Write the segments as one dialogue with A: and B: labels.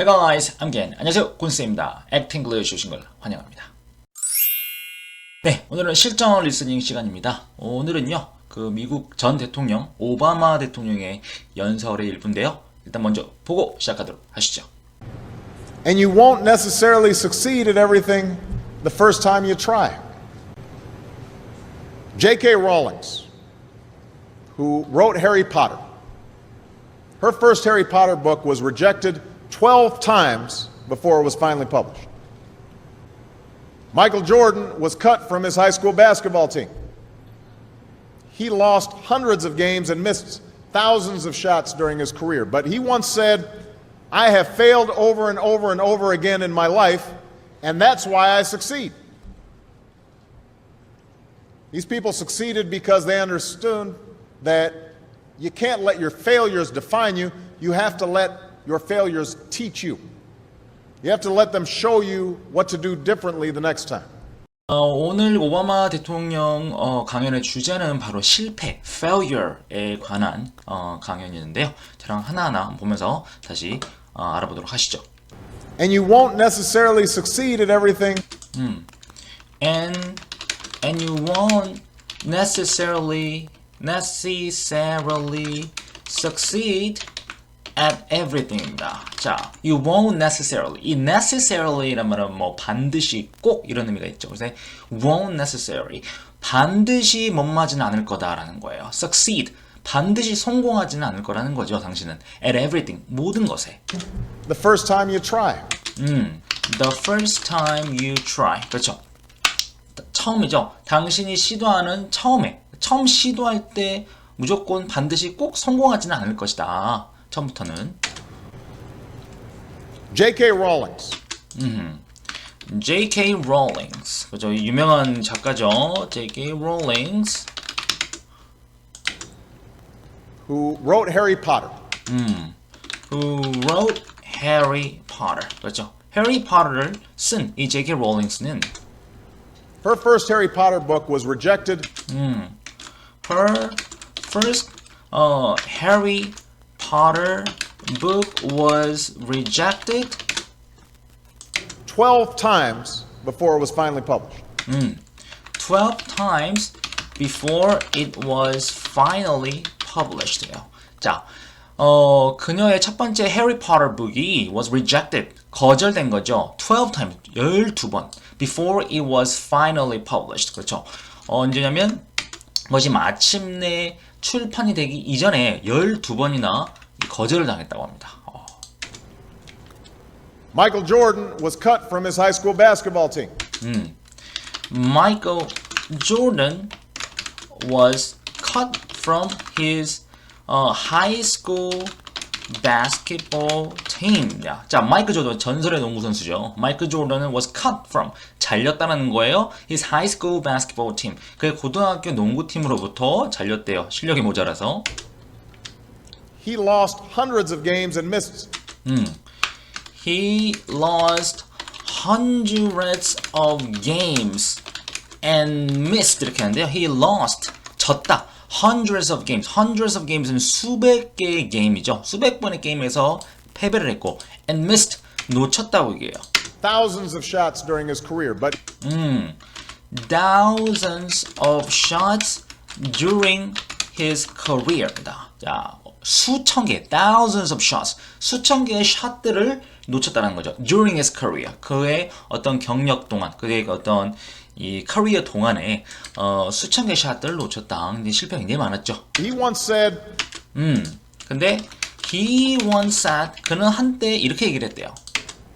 A: Hi guys, I'm Gen. 안녕하세요, 곤쌤입니다. Acting English 오신 걸 환영합니다. 네, 오늘은 실전 리스닝 시간입니다. 오늘은요, 미국 전 대통령 오바마 대통령의 연설의 일부인데요. 일단 먼저 보고 시작하도록 하시죠.
B: And you won't necessarily succeed at everything the first time you try. J.K. Rowling, who wrote Harry Potter, her first Harry Potter book was rejected 12 times before it was finally published. Michael Jordan was cut from his high school basketball team. He lost hundreds of games and missed thousands of shots during his career. But he once said, I have failed over and over and over again in my life, and that's why I succeed. These people succeeded because they understood that you can't let your failures define you. You have to let your failures teach you. You have to let them show you what to do differently the next time.
A: 오늘 오바마 대통령 강연의 주제는 바로 실패, failure에 관한 강연이었는데요. 저랑 하나하나 보면서 다시 알아보도록 하시죠.
B: And you won't necessarily succeed at everything.
A: And you won't necessarily succeed at everything입니다. 자, you won't necessarily. 이 necessarily란 말은 뭐 반드시 꼭 이런 의미가 있죠. 그래서 won't necessarily. 반드시 멋마지는 않을 거다라는 거예요. succeed. 반드시 성공하지는 않을 거라는 거죠. 당신은 at everything. 모든 것에.
B: The first time you try.
A: The first time you try. 그렇죠. 처음이죠. 당신이 시도하는 처음 시도할 때 무조건 반드시 꼭 성공하지는 않을 것이다. 처음부터는
B: J.K. Rowling.
A: J.K. Rowling. 그죠? 유명한 작가죠. J.K. Rowling.
B: Who wrote Harry Potter.
A: Who wrote Harry Potter. 그렇죠. Harry Potter를 쓴 이 J.K. Rowlings는
B: Her first Harry Potter book was rejected.
A: Her first Harry Potter book was rejected
B: 12 times before it was finally published.
A: 12 times before it was finally published. 자, 그녀의 첫 번째 해리 포터 북이 was rejected, 거절된 거죠. 12 times, 12번. Before it was finally published. 그렇죠. 언제냐면 그것이 마침내 출판이 되기 이전에 12번이나 거절을 당했다고 합니다.
B: Michael Jordan was cut from his high school basketball team.
A: Michael Jordan was cut from his high school basketball team. 자, 마이클 조던 전설의 농구 선수죠. 마이클 조던은 was cut from 잘렸다는 거예요. His high school basketball team. 그의 고등학교 농구팀으로부터 잘렸대요. 실력이 모자라서.
B: He lost hundreds of games and missed.
A: He lost hundreds of games and missed 이렇게 하는데요. He lost 졌다. Hundreds of games는 수백 개의 게임이죠. 수백 번의 게임에서 패배를 했고 and missed 놓쳤다고 얘기해요.
B: Thousands of shots during his career, but
A: thousands of shots during his career입니다. 자, 수천 개, thousands of shots, 수천 개의 샷들을 놓쳤다는 거죠. During his career, 그의 어떤 경력 동안, 그의 어떤 이 커리어 동안에 수천 개의 샷들을 놓쳤다. 근데 실패가 굉장히 많았죠.
B: he once said,
A: 근데 he once said, 그는 한때 이렇게 얘기를 했대요.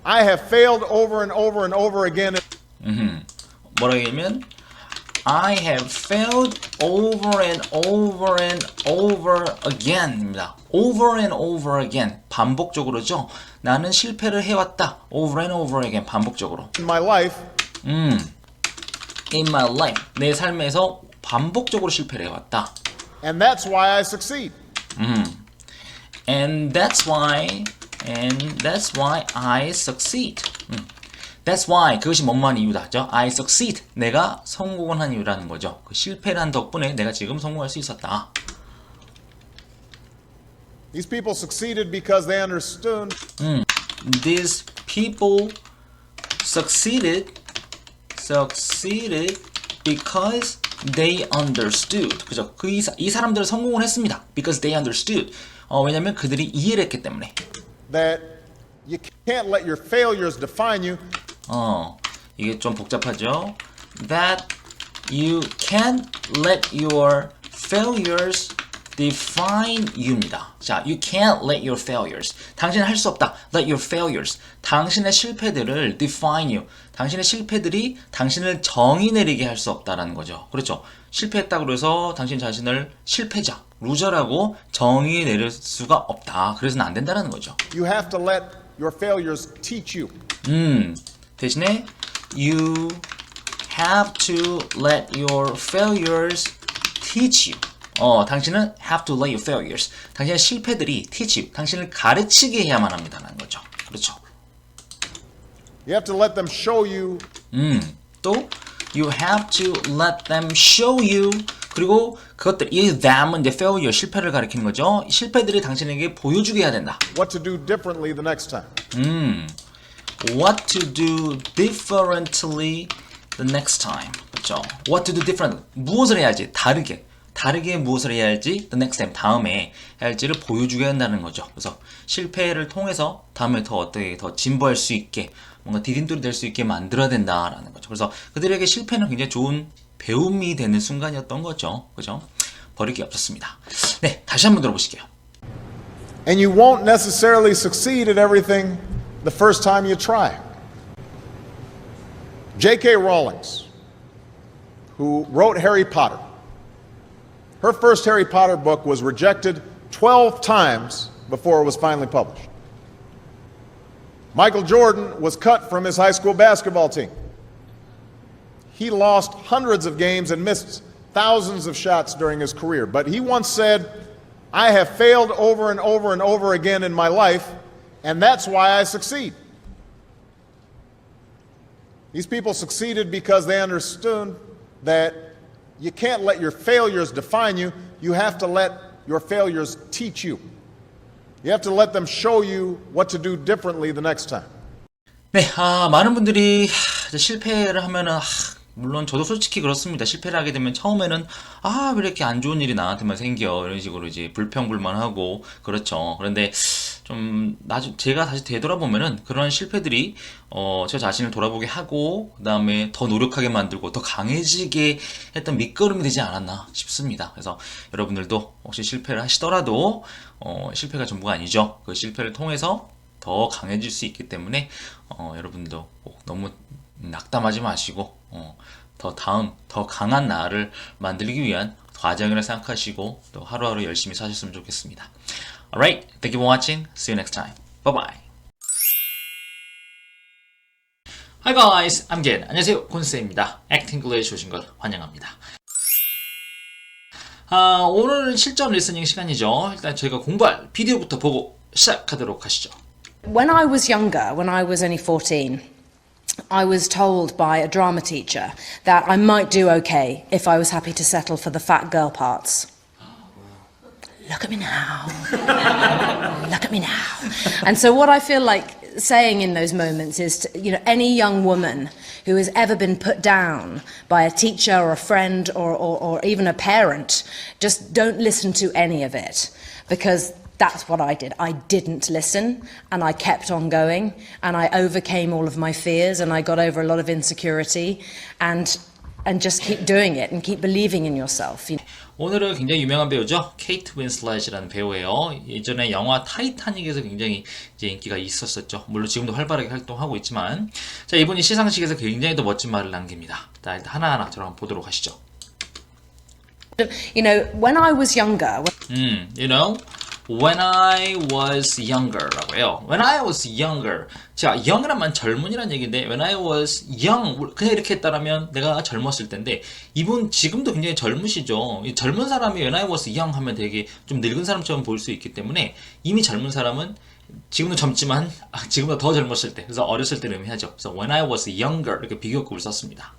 B: I have failed over and over and over again.
A: 뭐라고 얘기하면 I have failed over and over and over again입니다. Over and over again. 반복적으로죠. 나는 실패를 해왔다. Over and over again. 반복적으로.
B: In my life,
A: In my life. 내 삶에서 반복적으로 실패를 해왔다.
B: and that's why I succeed.
A: And that's why I succeed. That's why 그것이 뭐뭐한 이유다. I succeed. 내가 성공을 한 이유라는 거죠. 그 실패를 한 덕분에 내가 지금 성공할 수 있었다.
B: These people succeeded because they understood
A: these people succeeded because they understood. 그죠? 이 사람들은 성공을 했습니다. Because they understood. 왜냐면 그들이 이해를 했기 때문에.
B: That you can't let your failures define you.
A: 이게 좀 복잡하죠. That you can't let your failures define you입니다. 자, you can't let your failures. 당신은 할 수 없다. Let your failures. 당신의 실패들을 define you. 당신의 실패들이 당신을 정의 내리게 할 수 없다라는 거죠. 그렇죠. 실패했다고 해서 당신 자신을 실패자, 루저라고 정의 내릴 수가 없다. 그래서는 안 된다는 거죠.
B: You have to let your failures teach you.
A: 대신에 you have to let your failures teach you. 당신은 have to let your failures. 당신의 실패들이 teach you. 당신을 가르치게 해야만 합니다라는 거죠. 그렇죠.
B: You have to let them show you.
A: 또 you have to let them show you. 그리고 그것들 이 them은 이제 failure 실패를 가리키는 거죠. 실패들이 당신에게 보여주게 해야 된다.
B: What to do differently the next time.
A: What to do differently the next time. 그렇죠. What to do different. 무엇을 해야지 다르게 무엇을 해야 할지 the next time 다음에 해야 할지를 보여주게 한다는 거죠. 그래서 실패를 통해서 다음에 더 어떻게 더 진보할 수 있게 뭔가 디딤돌이 될 수 있게 만들어야 된다라는 거죠. 그래서 그들에게 실패는 굉장히 좋은 배움이 되는 순간이었던 거죠. 그죠? 버릴 게 없었습니다. 네, 다시 한번 들어보실게요.
B: And you won't necessarily succeed at everything the first time you try. J.K. Rowling, who wrote Harry Potter, her first Harry Potter book was rejected 12 times before it was finally published. Michael Jordan was cut from his high school basketball team. He lost hundreds of games and missed thousands of shots during his career. But he once said, I have failed over and over and over again in my life, and that's why I succeed. These people succeeded because they understood that you can't let your failures define you. You have to let your failures teach you. You have to let them show you what to do differently the next time.
A: 네, 많은 분들이 실패를 하면은 물론 저도 솔직히 그렇습니다. 실패를 하게 되면 처음에는 왜 이렇게 안 좋은 일이 나한테만 생겨 이런 식으로 이제 불평불만하고 그렇죠. 그런데 좀 제가 다시 되돌아보면은 그런 실패들이 저 자신을 돌아보게 하고 그다음에 더 노력하게 만들고 더 강해지게 했던 밑거름이 되지 않았나 싶습니다. 그래서 여러분들도 혹시 실패를 하시더라도 실패가 전부가 아니죠. 그 실패를 통해서 더 강해질 수 있기 때문에 여러분들도 꼭 너무 낙담하지 마시고 더 강한 나를 만들기 위한 과정이라 생각하시고 또 하루하루 열심히 사셨으면 좋겠습니다. Alright, thank you for watching. See you next time. Bye bye. Hi guys, I'm Jen. 안녕하세요, 곤쌤입니다. Acting English 오신 걸 환영합니다. 오늘은 실전 리스닝 시간이죠. 일단 저희가 공부할 비디오부터 보고 시작하도록 하시죠.
C: When I was younger, when I was only 14, I was told by a drama teacher that I might do okay if I was happy to settle for the fat girl parts. Look at me now. Look at me now. And so what I feel like saying in those moments is to, any young woman who has ever been put down by a teacher or a friend or even a parent, just don't listen to any of it, because that's what I did. I didn't listen, and I kept on going, and I overcame all of my fears, and I got over a lot of insecurity, and just keep doing it and keep believing in yourself.
A: 오늘은 굉장히 유명한 배우죠. 케이트 윈슬렛이라는 배우예요. 예전에 영화 타이타닉에서 굉장히 이제 인기가 있었었죠. 물론 지금도 활발하게 활동하고 있지만, 자, 이분이 시상식에서 굉장히 더 멋진 말을 남깁니다. 자, 일단 하나하나 저랑 보도록 하시죠.
C: When I was younger.
A: When I was younger 라고 해요. When I was younger. 자, young이란 말 젊은이란 얘기인데 when I was young 그냥 이렇게 했다라면 내가 젊었을 텐데 이분 지금도 굉장히 젊으시죠. 이 젊은 사람이 when I was young 하면 되게 좀 늙은 사람처럼 보일 수 있기 때문에 이미 젊은 사람은 지금도 젊지만 지금보다 더 젊었을 때 그래서 어렸을 때를 의미하죠. 그래서 when I was younger 이렇게 비교급을 썼습니다.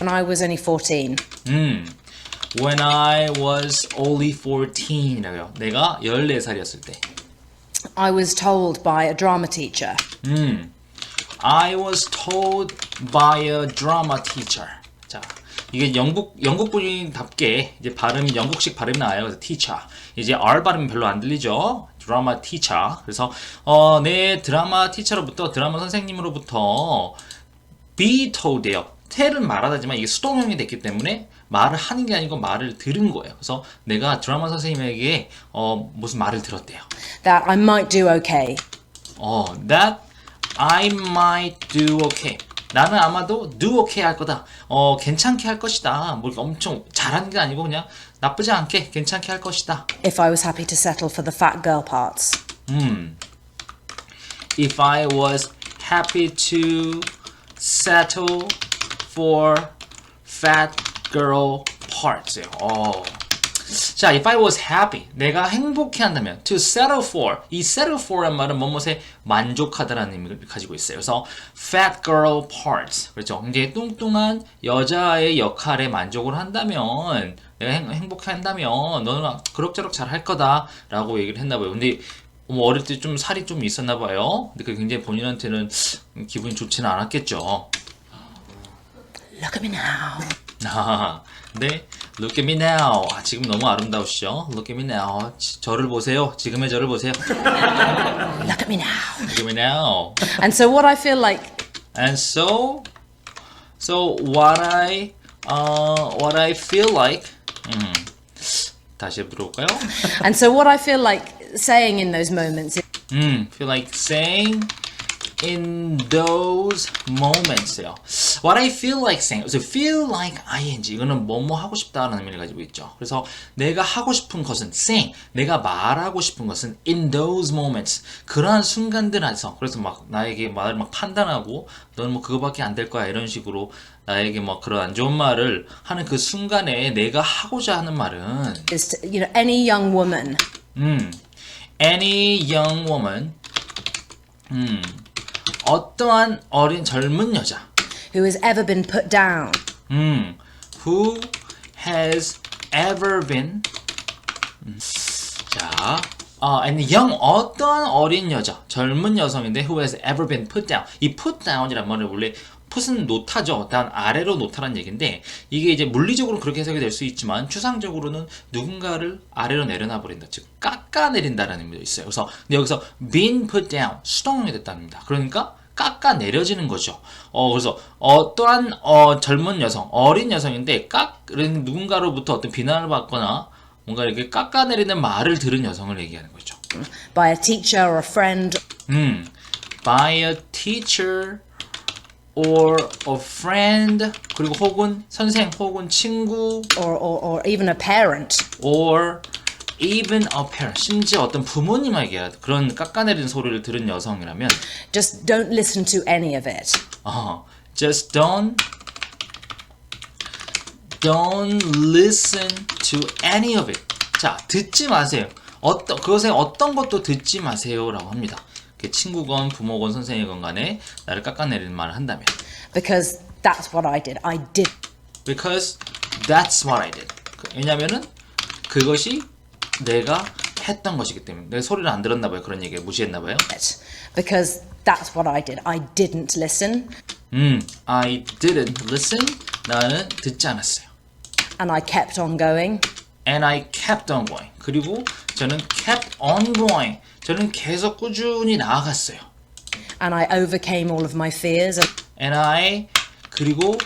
C: When I was only 14.
A: When I was only 14이라고요. 내가 14살이었을 때.
C: I was told by a drama teacher.
A: I was told by a drama teacher. 자, 이게 영국 분인답게 이제 발음이 영국식 발음이 나와요. 그래서 teacher. 이제 R 발음이 별로 안 들리죠. 드라마 teacher. 그래서 내 드라마 티처로부터 드라마 선생님으로부터 be told예요. tell은 말하다지만 이게 수동형이 됐기 때문에 말을 하는 게 아니고 말을 들은 거예요. 그래서 내가 드라마 선생님에게 무슨 말을 들었대요.
C: That I might do okay.
A: That I might do okay. 나는 아마도 do okay 할 거다. 괜찮게 할 것이다. 뭐 엄청 잘하는 게 아니고 그냥 나쁘지 않게 괜찮게 할 것이다.
C: If I was happy to settle for the fat girl parts.
A: If I was happy to settle for fat girl parts. 자, if I was happy, 내가 행복해 한다면 to settle for, 이 settle for란 말은 뭐뭐에 만족하다라는 의미를 가지고 있어요. 그래서 fat girl parts, 그렇죠? 이제 뚱뚱한 여자의 역할에 만족을 한다면 내가 행복해 한다면 너는 그럭저럭 잘 할 거다라고 얘기를 했나 봐요. 근데 어릴 때 좀 살이 좀 있었나 봐요. 근데 굉장히 본인한테는 기분이 좋지는 않았겠죠.
C: Look at me now.
A: 네, look at me now. 지금 너무 아름다우시죠? Look at me now. 저를 보세요. 지금의 저를 보세요.
C: Look at me now.
A: Look at me now.
C: And so what I feel like
A: And so what I feel like. 다시 들어볼까요?
C: And so what I feel like saying in those moments is
A: Feel like saying in those moments요. What I feel like saying. So feel like ing. 이거는 뭐뭐 하고 싶다라는 의미를 가지고 있죠. 그래서 내가 하고 싶은 것은 saying. 내가 말하고 싶은 것은 in those moments. 그러한 순간들 안에서. 그래서 막 나에게 말을 막 판단하고 너는 뭐 그거밖에 안 될 거야 이런 식으로 나에게 막 그런 안 좋은 말을 하는 그 순간에 내가 하고자 하는 말은
C: to, any young woman
A: any young woman. 어떠한 어린 젊은 여자
C: who has ever been put down
A: who has ever been 자, and young 어떠한 어린 여자 젊은 여성인데 who has ever been put down 이 put down이란 말은 원래 put은 놓다죠. 단 아래로 놓다라는 얘기인데 이게 이제 물리적으로 그렇게 해석이 될 수 있지만 추상적으로는 누군가를 아래로 내려놔 버린다. 즉 깎아내린다라는 의미도 있어요. 그래서 근데 여기서 been put down 수동형이 됐답니다. 그러니까 깎아내려지는 거죠. 그래서 어떠한 젊은 여성, 어린 여성인데 누군가로부터 어떤 비난을 받거나 뭔가 이렇게 깎아내리는 말을 들은 여성을 얘기하는 거죠.
C: by a teacher or a friend
A: by a teacher or a friend 그리고 혹은 선생 혹은 친구
C: or even a parent.
A: or even a parent 심지어 어떤 부모님에게 그런 깎아내리는 소리를 들은 여성이라면
C: Just don't listen to any of it.
A: just don't listen to any of it. 자, 듣지 마세요. 그것에 어떤 것도 듣지 마세요라고 합니다. 친구건 부모건 선생이건 간에 나를 깎아내리는 말을 한다면
C: Because that's what I did. I did.
A: Because that's what I did. 왜냐면은 그것이 내가 했던 것이기 때문에 내가 소리를 안 들었나 봐요. 그런 얘기를 무시했나 봐요.
C: it. Because that's what I did. I didn't listen.
A: I didn't listen. 나는 듣지 않았어요.
C: And I kept on going.
A: And I kept on going. 그리고 저는 kept on going. 저는 계속 꾸준히 나아갔어요.
C: And I overcame all of my fears.
A: And I 그리고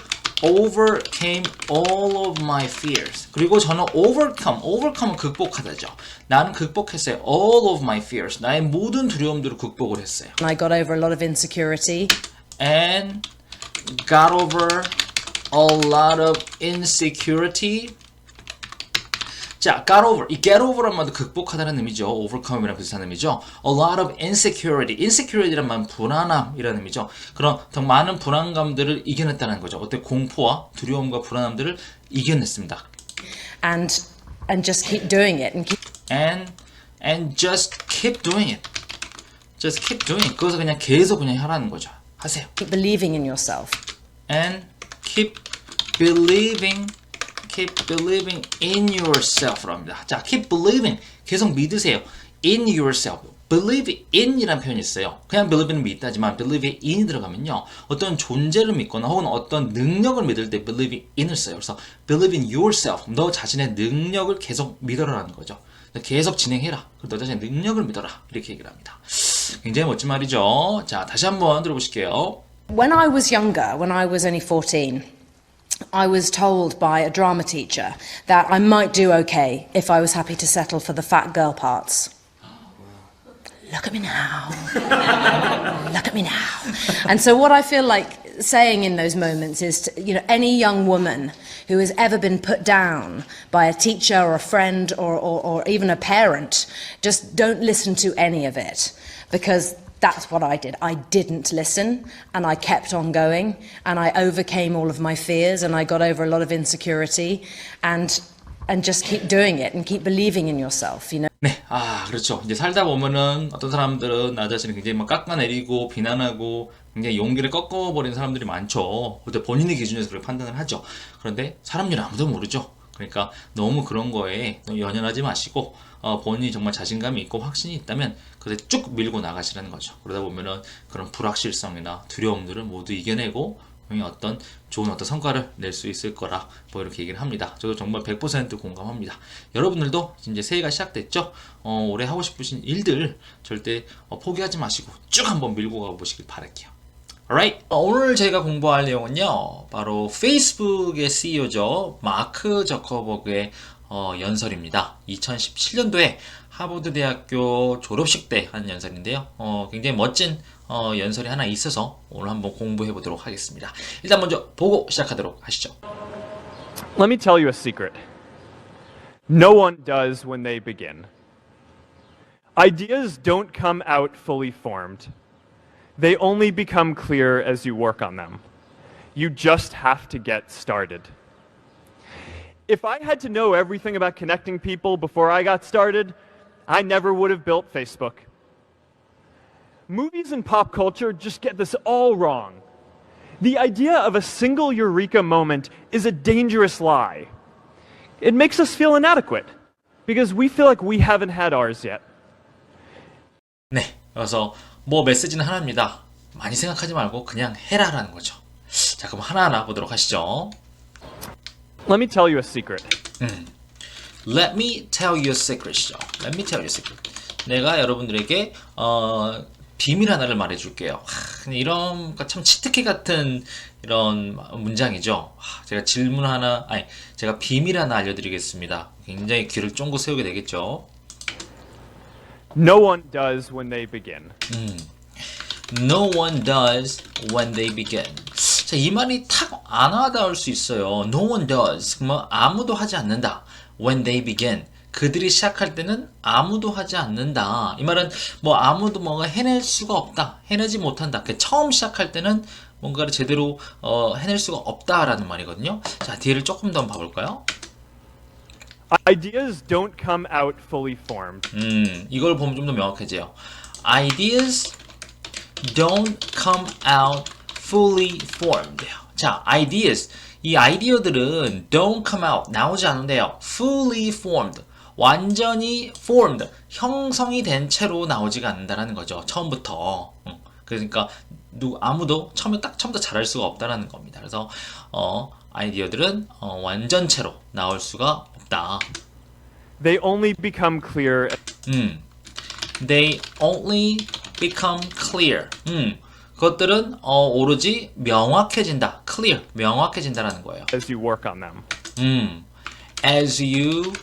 A: overcame all of my fears. 그리고 저는 overcome은 극복하다죠. 나는 극복했어요. all of my fears. 나의 모든 두려움들을 극복을 했어요.
C: And I got over a lot of insecurity.
A: And got over a lot of insecurity. 자, got over. 이 get over란 말도 극복하다는 의미죠. overcome이랑 비슷한 의미죠. A lot of insecurity. insecurity란 말은 불안함이라는 의미죠. 그런 더 많은 불안감들을 이겨냈다는 거죠. 어때 공포와 두려움과 불안함들을 이겨냈습니다.
C: And just keep doing it.
A: And just keep doing it. Just keep doing it. 그것을 그냥 계속 그냥 하라는 거죠. 하세요.
C: Keep believing in yourself.
A: And keep believing in yourself랍니다. 자, keep believing. 계속 믿으세요. in yourself. believe in이라는 표현이 있어요. 그냥 believe는 믿다지만 believe in이 들어가면요. 어떤 존재를 믿거나 혹은 어떤 능력을 믿을 때 believe in을 써요. 그래서 believe in yourself. 너 자신의 능력을 계속 믿어라라는 거죠. 계속 진행해라. 너 자신의 능력을 믿어라. 이렇게 얘기를 합니다. 굉장히 멋진 말이죠. 자, 다시 한번 들어보실게요.
C: When I was younger, when I was only 14, I was told by a drama teacher that I might do okay if I was happy to settle for the fat girl parts. Look at me now. Look at me now. And so what I feel like saying in those moments is to, any young woman who has ever been put down by a teacher or a friend or even a parent, just don't listen to any of it, because that's what I did. I didn't listen, and I kept on going, and I overcame all of my fears, and I got over a lot of insecurity, and just keep doing it and keep believing in yourself,
A: 네, 그렇죠. 이제 살다 보면은 어떤 사람들은 나 자신을 굉장히 막 깎아내리고 비난하고 굉장히 용기를 꺾어버리는 사람들이 많죠. 그때 본인의 기준에서 그렇게 판단을 하죠. 그런데 사람 일 아무도 모르죠. 그러니까 너무 그런 거에 연연하지 마시고 본인이 정말 자신감이 있고 확신이 있다면 그래 쭉 밀고 나가시라는 거죠. 그러다 보면은 그런 불확실성이나 두려움들을 모두 이겨내고 어떤 좋은 어떤 성과를 낼 수 있을 거라 뭐 이렇게 얘기를 합니다. 저도 정말 100% 공감합니다. 여러분들도 이제 새해가 시작됐죠? 올해 하고 싶으신 일들 절대 포기하지 마시고 쭉 한번 밀고 가보시길 바랄게요. Alright. 오늘 제가 공부할 내용은요, 바로 페이스북의 CEO죠, 마크 저커버그의 연설입니다. 2017년도에 하버드 대학교 졸업식 때 한 연설인데요. 굉장히 멋진 연설이 하나 있어서 오늘 한번 공부해 보도록 하겠습니다. 일단 먼저 보고 시작하도록 하시죠.
D: Let me tell you a secret. No one does when they begin. Ideas don't come out fully formed. They only become clear as you work on them. You just have to get started. If I had to know everything about connecting people before I got started, I never would have built Facebook. Movies and pop culture just get this all wrong. The idea of a single eureka moment is a dangerous lie. It makes us feel inadequate because we feel like we haven't had ours yet.
A: 네, 그래서 뭐 메시지는 하나입니다. 많이 생각하지 말고 그냥 해라라는 거죠. 자, 그럼 하나하나 보도록 하시죠.
D: Let me tell you a secret.
A: Let me tell you a secret이죠. Let me tell you a secret. 내가 여러분들에게 비밀 하나를 말해줄게요. 그냥 이런 참 치트키 같은 이런 문장이죠. 제가 비밀 하나 알려드리겠습니다. 굉장히 귀를 쫑긋 세우게 되겠죠.
D: No one does when they begin.
A: No one does when they begin. 자, 이 말이 탁 안 와닿을 수 있어요. No one does. 그러면 아무도 하지 않는다. When they begin. 그들이 시작할 때는 아무도 하지 않는다. 이 말은 뭐 아무도 뭔가 해낼 수가 없다. 해내지 못한다. 처음 시작할 때는 뭔가를 제대로 해낼 수가 없다라는 말이거든요. 자, 뒤를 조금 더 봐볼까요?
D: Ideas don't come out fully formed.
A: 이걸 보면 좀 더 명확해져요. Ideas don't come out fully formed. 자, ideas. 이 아이디어들은 don't come out, 나오지 않는데요. fully formed, 완전히 formed, 형성이 된 채로 나오지가 않는다는 거죠. 처음부터. 그러니까 아무도 처음부터 잘할 수가 없다라는 겁니다. 그래서 아이디어들은 완전체로 나올 수가 없다.
D: They only become clear.
A: They only become clear. 그것들은 오로지 명확해진다. clear, 명확해진다라는 거예요.
D: As you work on them.
A: As you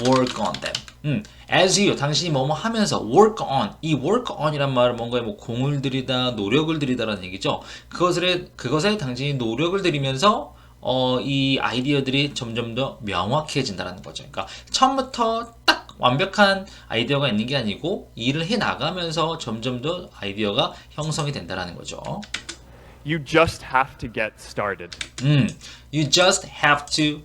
A: work on them. as you, 당신이 뭐뭐 하면서 work on, 이 work on이란 말은 뭔가에 뭐 공을 들이다, 노력을 들이다라는 얘기죠. 그것에 당신이 노력을 들이면서 이 아이디어들이 점점 더 명확해진다는 거죠. 그러니까 처음부터 딱 완벽한 아이디어가 있는 게 아니고 일을 해 나가면서 점점 더 아이디어가 형성이 된다는 거죠.
D: You just have to get started.
A: You just have to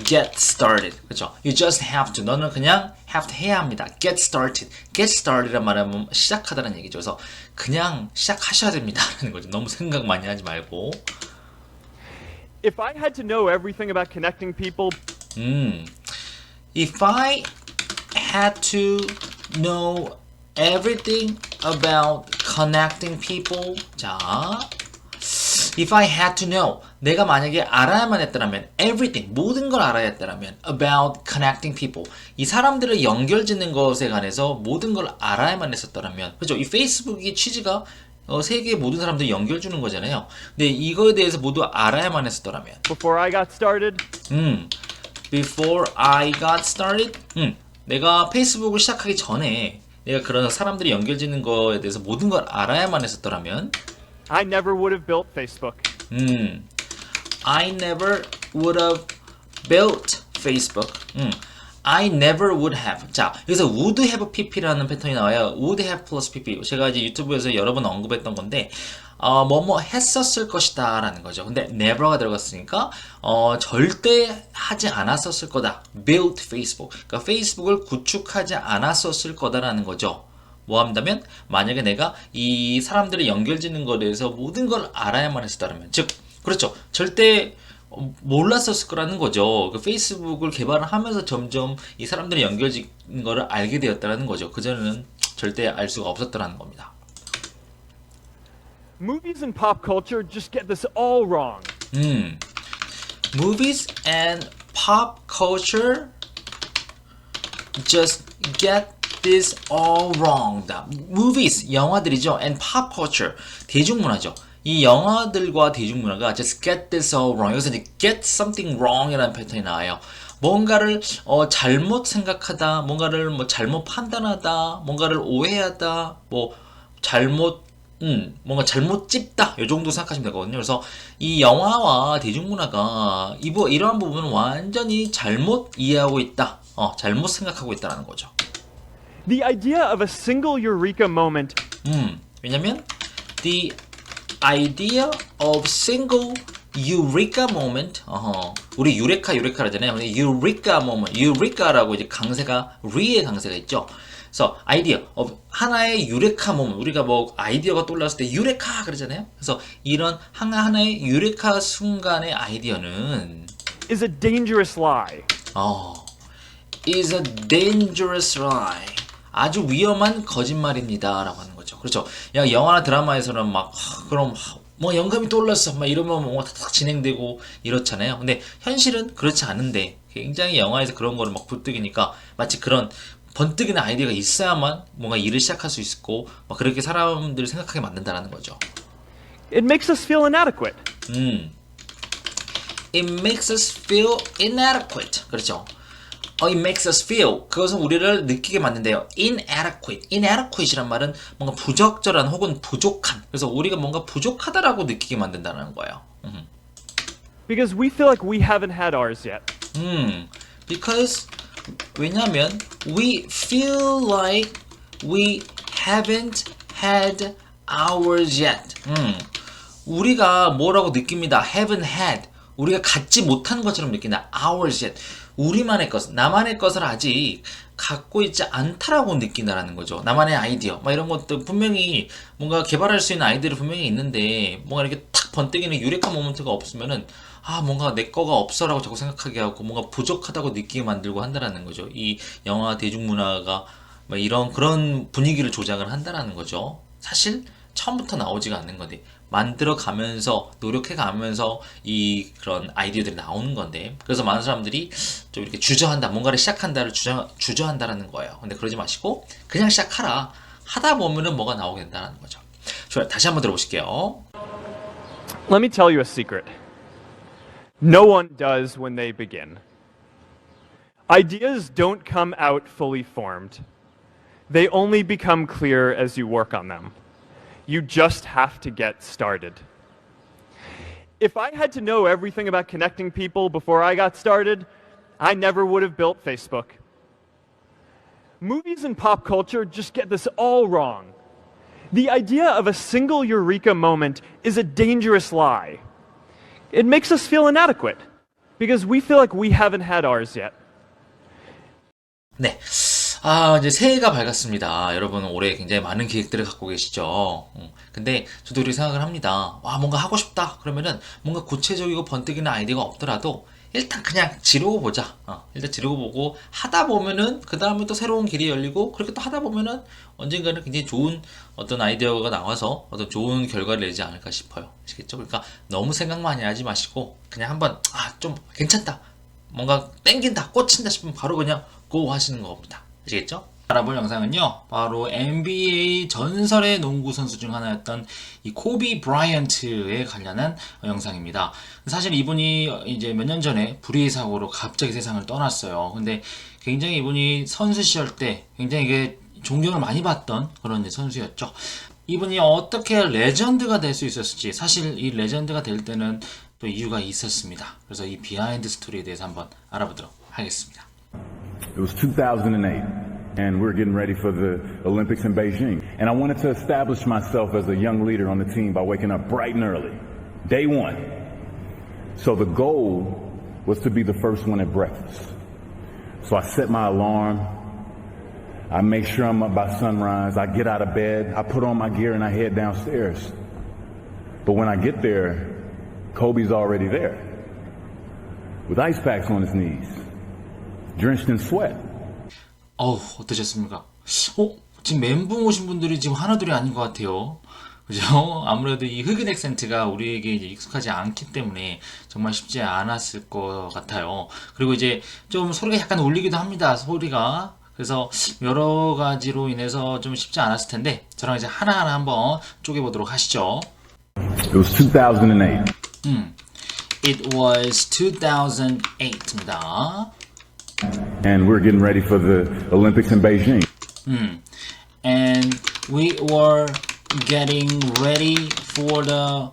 A: get started. 그렇죠? You just have to. 너는 그냥 have to 해야 합니다. Get started. Get started란 말은 시작하다는 얘기죠. 그래서 그냥 시작하셔야 됩니다라는 거죠. 너무 생각 많이 하지 말고.
D: If I had to know everything about connecting people,
A: If I had to know everything about connecting people. 자, if I had to know, 내가 만약에 알아야만 했더라면, everything, 모든 걸 알아야 했더라면, about connecting people, 이 사람들을 연결짓는 것에 관해서 모든 걸 알아야만 했었더라면, 그렇죠? 이 페이스북의 취지가 세계의 모든 사람들 연결 주는 거잖아요. 근데 이거에 대해서 모두 알아야만 했었더라면,
D: Before I got started,
A: before I got started, 내가 페이스북을 시작하기 전에 내가 그런 사람들이 연결짓는 거에 대해서 모든 걸 알아야만 했었더라면,
D: I never would have built Facebook.
A: I never would have built Facebook. I never would have. 자, 여기서 would have pp라는 패턴이 나와요. would have plus pp. 제가 이제 유튜브에서 여러 번 언급했던 건데, 뭐뭐 했었을 것이다 라는 거죠. 근데 never가 들어갔으니까, 절대 하지 않았었을 거다. built Facebook. 그러니까 페이스북을 구축하지 않았었을 거다라는 거죠. 뭐 한다면, 만약에 내가 이 사람들을 연결짓는 거에 대해서 모든 걸 알아야만 했었다면, 즉, 그렇죠. 절대 몰랐었을 거라는 거죠. 그 페이스북을 개발을 하면서 점점 이 사람들이 연결짓는 거를 알게 되었다는 거죠. 그전에는 절대 알 수가 없었다는 겁니다.
D: Movies and pop culture just get this all wrong.
A: Movies and pop culture just get this all wrong. Movies, 영화들이죠. And pop culture, 대중문화죠. 이 영화들과 대중문화가 just get this all wrong. 여기서 이제 get something wrong 이라는 패턴이 나와요. 뭔가를 잘못 생각하다, 뭔가를 뭐 잘못 판단하다, 뭔가를 오해하다, 뭐 잘못 뭔가 잘못 찝다 이 정도 생각하시면 되거든요. 그래서 이 영화와 대중문화가 이러한 부분은 완전히 잘못 이해하고 있다, 잘못 생각하고 있다는 거죠.
D: The idea of a single eureka moment
A: 왜냐면 the idea of single eureka moment, 우리 유레카 하잖아요. 근데 eureka moment, eureka라고 이제 강세가 re의 강세가 있죠. 그래서 idea of 하나의 유레카 moment, 우리가 뭐 아이디어가 떠올랐을 때 유레카 그러잖아요. 그래서 이런 하나의 유레카 순간의 아이디어는
D: is a dangerous lie.
A: is a dangerous lie. 아주 위험한 거짓말입니다 라고 하는 거죠. 그렇죠. 영화나 드라마에서는 그럼 뭐 영감이 떠올랐어 막 이러면 뭔가 탁탁 진행되고 이렇잖아요. 근데 현실은 그렇지 않은데 굉장히 영화에서 그런 거를 막 부뜨기니까 마치 그런 번뜩이는 아이디어가 있어야만 뭔가 일을 시작할 수 있고 막 그렇게 사람들을 생각하게 만든다는 거죠.
D: It makes us feel inadequate.
A: It makes us feel inadequate. 그렇죠. It makes us feel. 그것은 우리를 느끼게 만든대요. Inadequate. Inadequate이란 말은 뭔가 부적절한 혹은 부족한. 그래서 우리가 뭔가 부족하다라고 느끼게 만든다는 거예요.
D: Because we feel like we haven't had ours yet.
A: Because 왜냐면 we feel like we haven't had ours yet. 우리가 뭐라고 느낍니다. Haven't had. 우리가 갖지 못한 것처럼 느낀다. Ours yet. 우리만의 것, 나만의 것을 아직 갖고 있지 않다라고 느낀다라는 거죠. 나만의 아이디어, 막 이런 것들 분명히 뭔가 개발할 수 있는 아이디어는 분명히 있는데 뭔가 이렇게 탁 번뜩이는 유레카 모먼트가 없으면은 뭔가 내 거가 없어라고 자꾸 생각하게 하고 뭔가 부족하다고 느끼게 만들고 한다라는 거죠. 이 영화 대중문화가 막 이런 그런 분위기를 조작을 한다라는 거죠. 사실 처음부터 나오지가 않는 건데 만들어 가면서 노력해 가면서 이 그런 아이디어들이 나오는 건데 그래서 많은 사람들이 좀 이렇게 주저한다, 뭔가를 시작한다를 주저한다라는 거예요. 근데 그러지 마시고 그냥 시작하라. 하다 보면은 뭐가 나오게 된다는 거죠. 좋아요. 다시 한번 들어보실게요.
D: Let me tell you a secret. No one does when they begin. Ideas don't come out fully formed. They only become clear as you work on them. You just have to get started. If I had to know everything about connecting people before I got started, I never would have built Facebook. Movies and pop culture just get this all wrong. The idea of a single eureka moment is a dangerous lie. It makes us feel inadequate because we feel like we haven't had ours yet.
A: 네. 이제 새해가 밝았습니다. 여러분 올해 굉장히 많은 계획들을 갖고 계시죠. 근데 저도 이렇게 생각을 합니다. 뭔가 하고 싶다. 그러면은 뭔가 구체적이고 번뜩이는 아이디어가 없더라도 일단 그냥 지르고 보자. 일단 지르고 보고 하다 보면은 그 다음에 또 새로운 길이 열리고 그렇게 또 하다 보면은 언젠가는 굉장히 좋은 어떤 아이디어가 나와서 어떤 좋은 결과를 내지 않을까 싶어요. 아시겠죠? 그러니까 너무 생각 많이 하지 마시고 그냥 한번 좀 괜찮다. 뭔가 땡긴다, 꽂힌다 싶으면 바로 그냥 고 하시는 겁니다. 아시겠죠? 알아볼 영상은요, 바로 NBA 전설의 농구 선수 중 하나였던 이 코비 브라이언트에 관련한 영상입니다. 사실 이분이 이제 몇 년 전에 불의 사고로 갑자기 세상을 떠났어요. 근데 굉장히 이분이 선수 시절 때 굉장히 이게 존경을 많이 받던 그런 이제 선수였죠. 이분이 어떻게 레전드가 될 수 있었을지, 사실 이 레전드가 될 때는 또 이유가 있었습니다. 그래서 이 비하인드 스토리에 대해서 한번 알아보도록 하겠습니다.
E: It was 2008. And we're getting ready for the Olympics in Beijing. And I wanted to establish myself as a young leader on the team by waking up bright and early. Day one. So the goal was to be the first one at breakfast. So I set my alarm. I make sure I'm up by sunrise. I get out of bed. I put on my gear and I head downstairs. But when I get there, Kobe's already there. With ice packs on his knees. Drenched in sweat.
A: 어떠셨습니까? 지금 멘붕 오신 분들이 지금 하나둘이 아닌 것 같아요. 그죠? 아무래도 이 흑인 액센트가 우리에게 이제 익숙하지 않기 때문에 정말 쉽지 않았을 것 같아요. 그리고 이제 좀 소리가 약간 울리기도 합니다. 소리가. 그래서 여러 가지로 인해서 좀 쉽지 않았을 텐데 저랑 이제 하나하나 한번 쪼개보도록 하시죠.
E: It was 2008.
A: It was 2008입니다.
E: And we're getting ready for the Olympics in Beijing.
A: And we were getting ready for the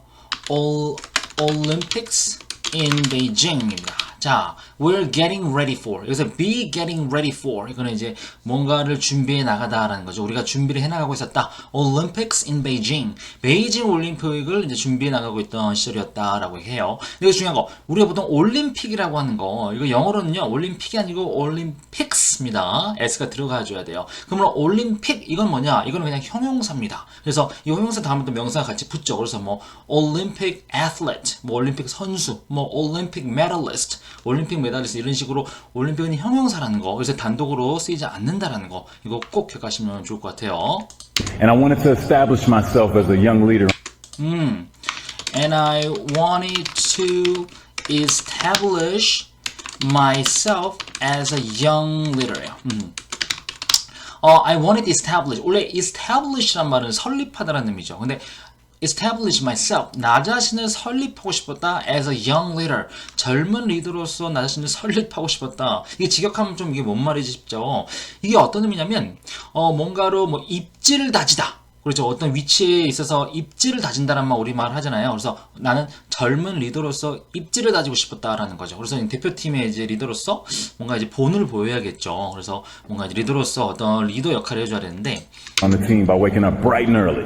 A: Olympics in Beijing입니다. 자, we're getting ready for. 여기서 be getting ready for. 이거는 이제 뭔가를 준비해 나가다라는 거죠. 우리가 준비를 해 나가고 있었다. Olympics in Beijing. 베이징 올림픽을 이제 준비해 나가고 있던 시절이었다라고 해요. 이거 중요한 거. 우리가 보통 올림픽이라고 하는 거. 이거 영어로는요. 올림픽이 아니고 올림픽스입니다. S가 들어가줘야 돼요. 그러면 올림픽 이건 뭐냐? 이거는 그냥 형용사입니다. 그래서 이 형용사 다음에 또 명사가 같이 붙죠. 그래서 뭐 Olympic athlete, 뭐 올림픽 선수, 뭐 Olympic medalist, 올림픽 메달리스트 이런 식으로 올림픽은 형용사라는 거, 그래서 단독으로 쓰이지 않는다라는 거, 이거 꼭 기억하시면 좋을 것 같아요.
E: And I wanted to establish myself as a young leader.
A: And I wanted to establish myself as a young leader예요. I wanted to establish. 원래 establish란 말은 설립하다라는 의미죠. 근데 establish myself, 나 자신을 설립하고 싶었다. as a young leader, 젊은 리더로서 나 자신을 설립하고 싶었다. 이게 직역하면 좀 이게 뭔 말이지 싶죠. 이게 어떤 의미냐면 뭔가로 뭐 입지를 다지다. 그렇죠. 어떤 위치에 있어서 입지를 다진다란 말 우리 말 하잖아요. 그래서 나는 젊은 리더로서 입지를 다지고 싶었다라는 거죠. 그래서 대표팀의 이제 리더로서 뭔가 이제 본을 보여야겠죠. 그래서 뭔가 이제 리더로서 어떤 리더 역할을 해줘야 되는데.
E: On the team by waking up bright and early.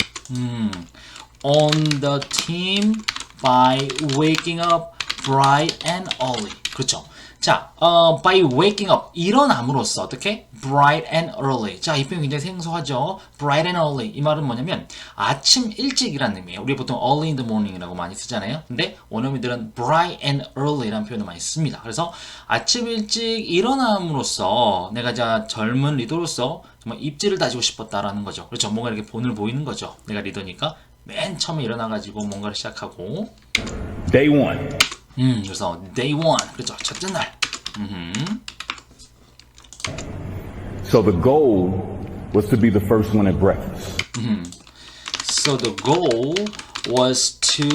A: On the team by waking up bright and early. 그렇죠. 자, by waking up, 일어남으로써 어떻게? bright and early. 자, 이 표현 굉장히 생소하죠. bright and early. 이 말은 뭐냐면 아침 일찍이라는 의미예요. 우리 보통 early in the morning이라고 많이 쓰잖아요. 근데 원어민들은 bright and early라는 표현을 많이 씁니다. 그래서 아침 일찍 일어남으로써 내가 자 젊은 리더로서 정말 입지를 다지고 싶었다라는 거죠. 그렇죠. 뭔가 이렇게 본을 보이는 거죠. 내가 리더니까 맨 처음에 일어나가지고 뭔가를 시작하고.
E: Day one.
A: 그래서 day one. 그렇죠. 첫째 날.
E: So the goal was to be the first one at breakfast.
A: So the goal was to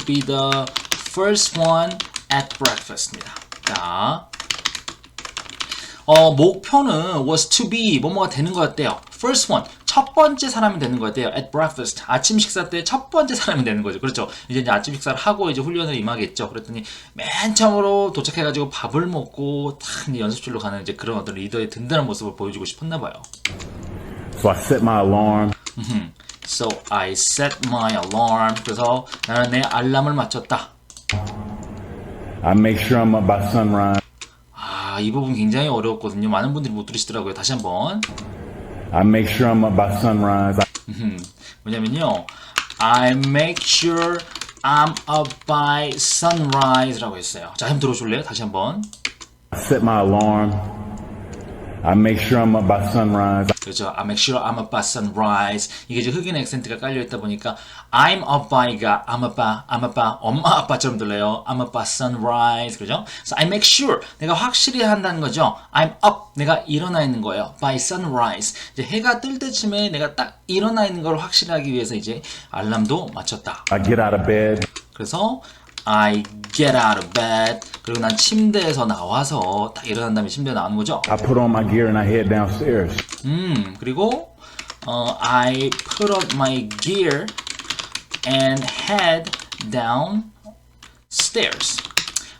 A: be the first one at breakfast입니다. 자, 목표는 was to be 뭐뭐가 되는 거였대요. First one, 첫 번째 사람이 되는 거였대요. At breakfast, 아침 식사 때 첫 번째 사람이 되는 거죠. 그렇죠. 이제 아침 식사를 하고 이제 훈련을 임하겠죠. 그랬더니 맨 처음으로 도착해가지고 밥을 먹고 탁 연습실로 가는 이제 그런 어떤 리더의 든든한 모습을 보여주고 싶었나 봐요.
E: So I set my alarm.
A: So I set my alarm. 그래서 나는 내 알람을 맞췄다.
E: I make sure I'm up by sunrise.
A: 이 부분 굉장히 어려웠거든요. 많은 분들이 못 들으시더라고요. 다시 한번.
E: I make sure I'm up by sunrise.
A: 뭐냐면요. I make sure I'm up by sunrise라고 했어요. 자, 한번 들어줄래요? 다시 한번.
E: I set my alarm. I make sure I'm up by sunrise.
A: 그렇죠. I make sure I'm up by sunrise. 이게 이제 흑인 액센트가 깔려 있다 보니까 I'm up by가 I'm up by 엄마 아빠처럼 들려요. I'm up by sunrise. 그죠? So I make sure 내가 확실히 한다는 거죠. I'm up 내가 일어나 있는 거예요. By sunrise. 이제 해가 뜰 때쯤에 내가 딱 일어나 있는 걸 확실하기 위해서 이제 알람도 맞췄다.
E: I get out of bed.
A: 그래서 I get out of bed. 그리고 난 침대에서 나와서 딱 일어난 다음에 침대에 나오는 거죠.
E: I put on my gear and I head downstairs.
A: 그리고 I put up my gear and head downstairs.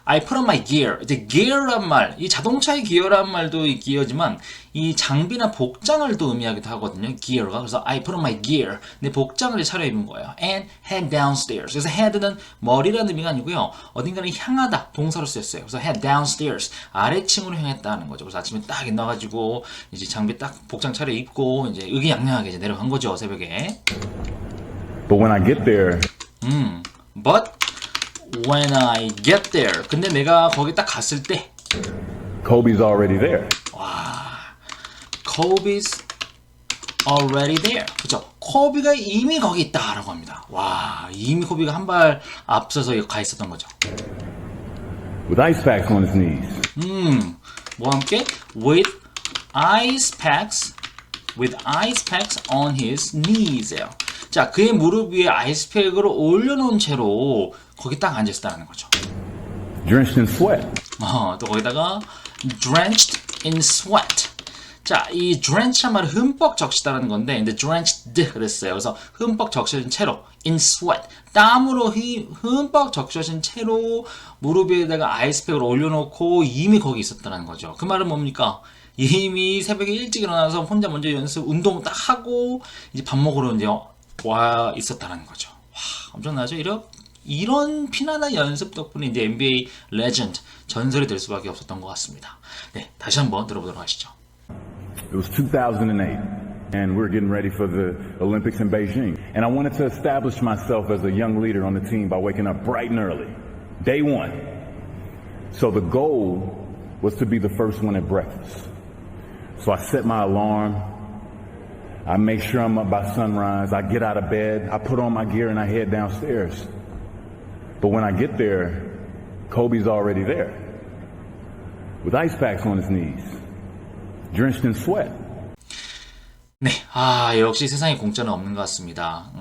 A: I put on my gear. 이제 gear란 말, 이 자동차의 기어란 말도 이 기어지만 이 장비나 복장을 또 의미하기도 하거든요. gear가. 그래서 I put on my gear. 내 복장을 차려입은 거예요. And head downstairs. 그래서 head는 머리라는 의미가 아니고요. 어딘가를 향하다 동사로 쓰였어요. 그래서 head downstairs. 아래층으로 향했다는 거죠. 그래서 아침에 딱 일어나가지고 이제 장비 딱 복장 차려입고 이제 의기양양하게 이제 내려간 거죠. 새벽에.
E: But when I get there,
A: But when I get there. 근데 내가 거기 딱 갔을 때
E: Kobe's already there.
A: Kobe's already there. 그쵸? 코비가 이미 거기 있다라고 합니다. 와, 이미 코비가 한 발 앞서서 가 있었던 거죠.
E: With ice packs on his knees.
A: 뭐와 함께? With ice packs on his knees예요. 자, 그의 무릎 위에 아이스팩을 올려놓은 채로 거기 딱 앉아있었다는 거죠.
E: Drenched in sweat.
A: 또 거기다가 drenched in sweat. 자, 이 drench란 말은 흠뻑 적시다라는 건데, 근데 drenched 그랬어요. 그래서 흠뻑 적셔진 채로 in sweat. 땀으로 흠뻑 적셔진 채로 무릎 위에다가 아이스팩을 올려놓고 이미 거기 있었다는 거죠. 그 말은 뭡니까? 이미 새벽에 일찍 일어나서 혼자 먼저 운동 딱 하고 이제 밥 먹으러 이제 와 있었다는 거죠. 와, 엄청나죠? 이런 피나나 연습 덕분에 이제 NBA 레전드 전설이 될 수밖에 없었던 것 같습니다. 네, 다시 한번 들어보도록 하시죠.
E: It was 2008, and we're getting ready for the Olympics in Beijing. And I wanted to establish myself as a young leader on the team by waking up bright and early, day one. So the goal was to be the first one at breakfast. So I set my alarm. I make sure I'm up by sunrise. I get out of bed. I put on my gear and I head downstairs. But when I get there, Kobe's already there. With ice packs on his knees. Drenched in sweat.
A: 네, 역시 세상에 공짜는 없는 것 같습니다.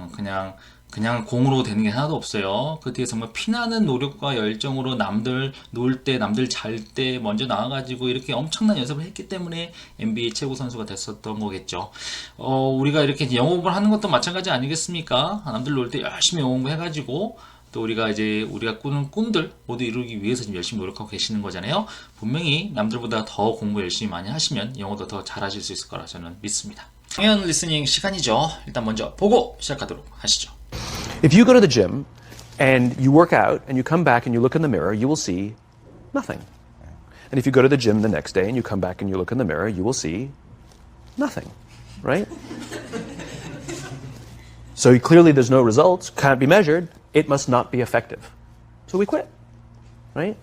A: 그냥 공으로 되는 게 하나도 없어요. 그 뒤에 정말 피나는 노력과 열정으로 남들 놀 때, 남들 잘 때 먼저 나와가지고 이렇게 엄청난 연습을 했기 때문에 NBA 최고 선수가 됐었던 거겠죠. 우리가 이렇게 영어 공부를 하는 것도 마찬가지 아니겠습니까? 남들 놀 때 열심히 영어 공부해가지고 또 우리가 꾸는 꿈들 모두 이루기 위해서 지금 열심히 노력하고 계시는 거잖아요. 분명히 남들보다 더 공부 열심히 많이 하시면 영어도 더 잘하실 수 있을 거라 저는 믿습니다. 당연 리스닝 시간이죠. 일단 먼저 보고 시작하도록 하시죠.
F: If you go to the gym and you work out and you come back and you look in the mirror, you will see nothing. And if you go to the gym the next day and you come back and you look in the mirror, you will see nothing, right? So clearly there's no results, can't be measured, it must not be effective. So we quit, right?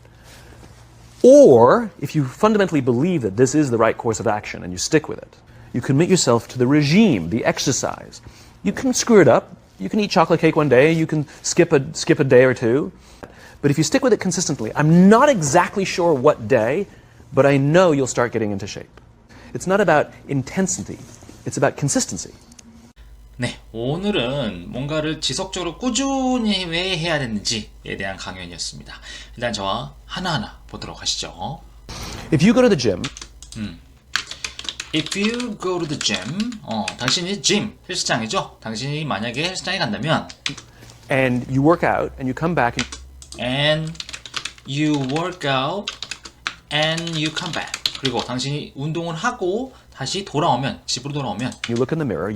F: Or if you fundamentally believe that this is the right course of action and you stick with it, you commit yourself to the regime, the exercise. You can screw it up. You can eat chocolate cake one day, you can skip a day or two. But if you stick with it consistently, I'm not exactly sure what day, but I know you'll start getting into shape. It's not about intensity, it's about consistency.
A: 네, 오늘은 뭔가를 지속적으로 꾸준히 왜 해야 되는지에 대한 강연이었습니다. 일단 저와 하나하나 보도록 하시죠.
F: If you go to the gym,
A: If you go to the gym, 당신이 헬스장이죠. 당신이 만약에 헬스장에 간다면
F: and you work out and you come back
A: and you work out and you come back. 그리고 당신이 운동을 하고 다시 돌아오면, 집으로 돌아오면
F: you look in the mirror,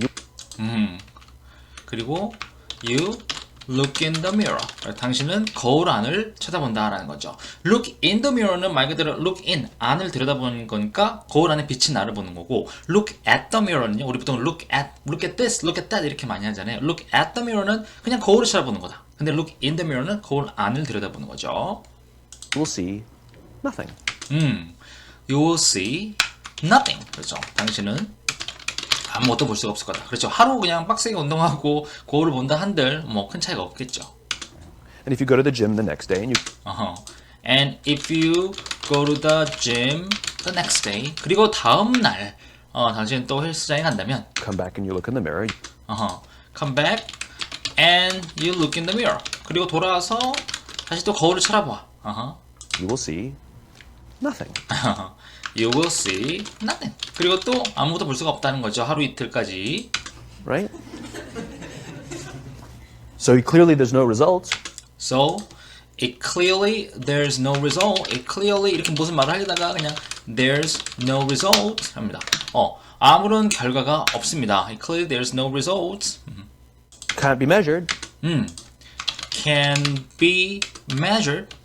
A: 그리고 you look in the mirror. 당신은 거울 안을 쳐다본다라는 거죠. Look in the mirror는 말 그대로 look in, 안을 들여다보는 거니까 거울 안에 비친 나를 보는 거고, look at the mirror는요, 우리 보통 look at this, look at that 이렇게 많이 하잖아요. Look at the mirror는 그냥 거울을 쳐다보는 거다. 근데 look in the mirror는 거울 안을 들여다보는 거죠.
F: You will see nothing.
A: You will see nothing. 그렇죠. 당신은 아무것도 볼 수가 없을 거다. 그렇죠. 하루 그냥 빡세게 운동하고 거울을 본다 한들 뭐 큰 차이가 없겠죠.
F: And if you go to the gym the next day and you
A: And if you go to the gym the next day, 그리고 다음 날 당신 또 헬스장에 간다면,
F: come back and you look in the mirror,
A: come back and you look in the mirror. 그리고 돌아와서 다시 또 거울을 쳐다봐.
F: you will see nothing.
A: You will see nothing. 그리고 또 아무것도 볼 수가 없다는 거죠. 하루 이틀까지.
F: Right? So clearly there's no results.
A: So it clearly there's no result. It clearly 이렇게 무슨 말을 하려다가 그냥 there's no result 합니다. 아무런 결과가 없습니다. It clearly there's no results.
F: Can't be measured.
A: Can be measured.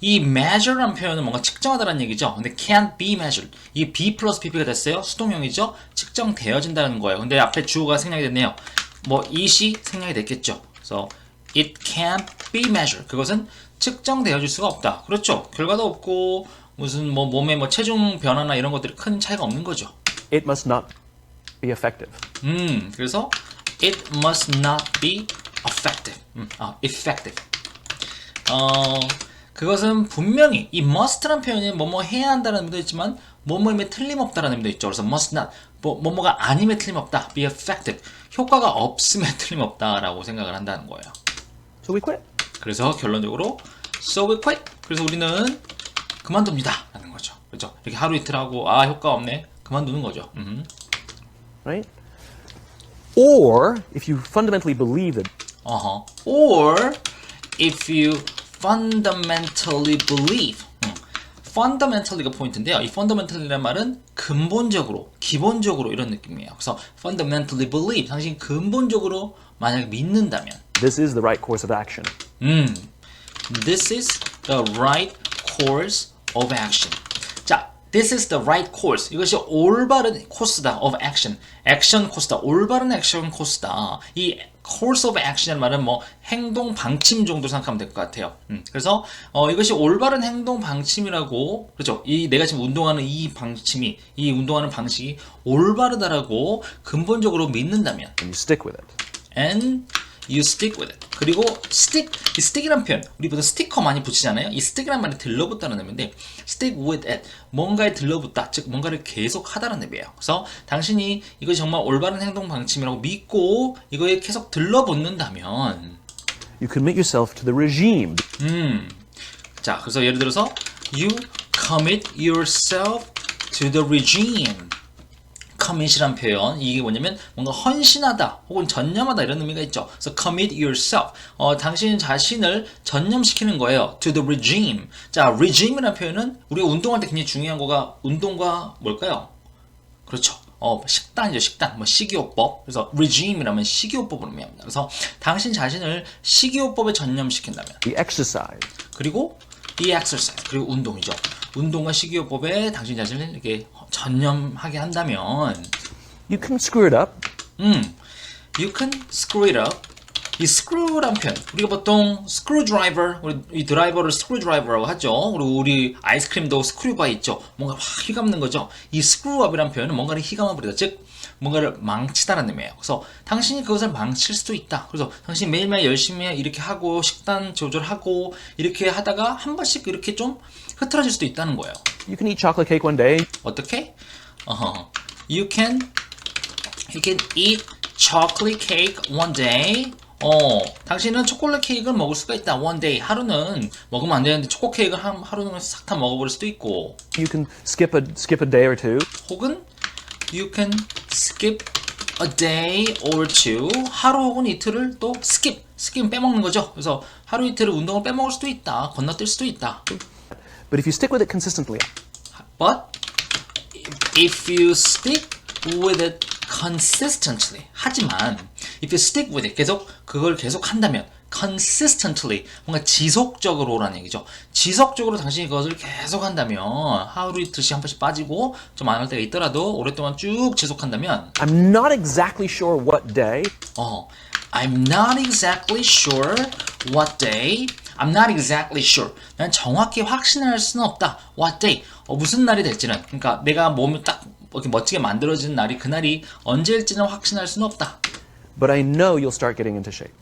A: 이 measure란 표현은 뭔가 측정하다라는 얘기죠. 근데 can't be measured. 이 be 플러스 pp가 됐어요. 수동형이죠. 측정되어진다는 거예요. 근데 앞에 주어가 생략이 됐네요. 뭐 it이 생략이 됐겠죠. 그래서 it can't be measured. 그것은 측정되어질 수가 없다. 그렇죠. 결과도 없고 무슨 뭐 몸의 뭐 체중 변화나 이런 것들이 큰 차이가 없는 거죠.
F: It must not be effective.
A: 그래서 it must not be effective. effective. 그것은 분명히 이 must란 표현이 뭐뭐 해야 한다는 의미도 있지만 뭐뭐임에 틀림없다라는 의미도 있죠. 그래서 must not 뭐뭐가 아님에 틀림없다. be effective. 효과가 없음에 틀림없다라고 생각을 한다는 거예요.
F: So we quit.
A: 그래서 결론적으로 so we quit. 그래서 우리는 그만둡니다 라는 거죠. 그렇죠? 이렇게 하루 이틀 하고 효과 없네. 그만두는 거죠.
F: Right? Or if you fundamentally believe that
A: Or if you fundamentally believe. fundamentally가 포인트인데요. 이 fundamentally라는 말은 근본적으로, 기본적으로 이런 느낌이에요. 그래서 fundamentally believe. 당신 근본적으로 만약에 믿는다면
F: this is the right course of action.
A: This is the right course of action. 자, this is the right course. 이것이 올바른 코스다 of action. 액션 코스다. 올바른 액션 코스다. 이 course of action이라는 말은 뭐 행동 방침 정도 생각하면 될 것 같아요. 그래서 이것이 올바른 행동 방침이라고, 그렇죠? 내가 지금 운동하는 이 방침이, 이 운동하는 방식이 올바르다라고 근본적으로 믿는다면,
F: And you stick with it.
A: and you stick with it. 그리고 stick, 이 stick이란 표현, 우리 보통 스티커 많이 붙이잖아요. 이 stick이란 말이 들러붙다는 의미인데, stick with it, 뭔가에 들러붙다, 즉 뭔가를 계속 하다는 의미예요. 그래서 당신이 이것이 정말 올바른 행동 방침이라고 믿고 이거에 계속 들러붙는다면,
F: You commit yourself to the regime.
A: 자, 그래서 예를 들어서 you commit yourself to the regime. commit이란 표현, 이게 뭐냐면 뭔가 헌신하다 혹은 전념하다 이런 의미가 있죠. 그래서 commit yourself, 당신 자신을 전념시키는 거예요. to the regime. 자, regime이라는 표현은 우리가 운동할 때 굉장히 중요한 거가 운동과 뭘까요? 그렇죠. 식단이죠. 식단. 뭐 식이요법. 그래서 regime이라면 식이요법을 의미합니다. 그래서 당신 자신을 식이요법에 전념시킨다면,
F: The exercise.
A: 그리고 the exercise, 그리고 운동이죠. 운동과 식이요법에 당신 자신을 이렇게 전념하게 한다면,
F: You can screw it up.
A: you can screw it up. 이 screw란 표현, 우리가 보통 screwdriver, 우리 이 드라이버를 screwdriver라고 하죠. 그리고 우리 아이스크림도 screw바 있죠. 뭔가 확 휘감는 거죠. 이 screw up이란 표현은 뭔가를 휘감아 버리다, 즉 뭔가를 망치다라는 의미예요. 그래서 당신이 그것을 망칠 수도 있다. 그래서 당신이 매일매일 열심히 이렇게 하고 식단 조절하고 이렇게 하다가 한 번씩 이렇게 좀 흐트러질 수도 있다는 거예요.
F: You can eat chocolate cake one day.
A: 어떻게? You can eat chocolate cake one day. 당신은 초콜릿 케이크를 먹을 수가 있다. one day. 하루는 먹으면 안 되는데 초코 케이크를 하루는 싹 다 먹어버릴 수도 있고.
F: You can skip a day or two.
A: 혹은 you can skip a day or two. 하루 혹은 이틀을 또 skip은 빼먹는 거죠. 그래서 하루 이틀을 운동을 빼먹을 수도 있다. 건너뛸 수도 있다.
F: But if you stick with it consistently,
A: But if you stick with it consistently, 하지만 if you stick with it, 그걸 계속 한다면, consistently, 뭔가 지속적으로라는 얘기죠. 지속적으로 당신이 그것을 계속 한다면, 하루 이틀씩 한 번씩 빠지고 좀 안 할 때가 있더라도 오랫동안 쭉 지속한다면,
F: I'm not exactly sure what day.
A: I'm not exactly sure what day. I'm not exactly sure. 난 정확히 확신할 수는 없다. What day? 무슨 날이 될지는. 그러니까 내가 몸을 딱 이렇게 멋지게 만들어지는 날이 그날이 언제일지는 확신할 수는 없다.
F: But I know you'll start getting into shape.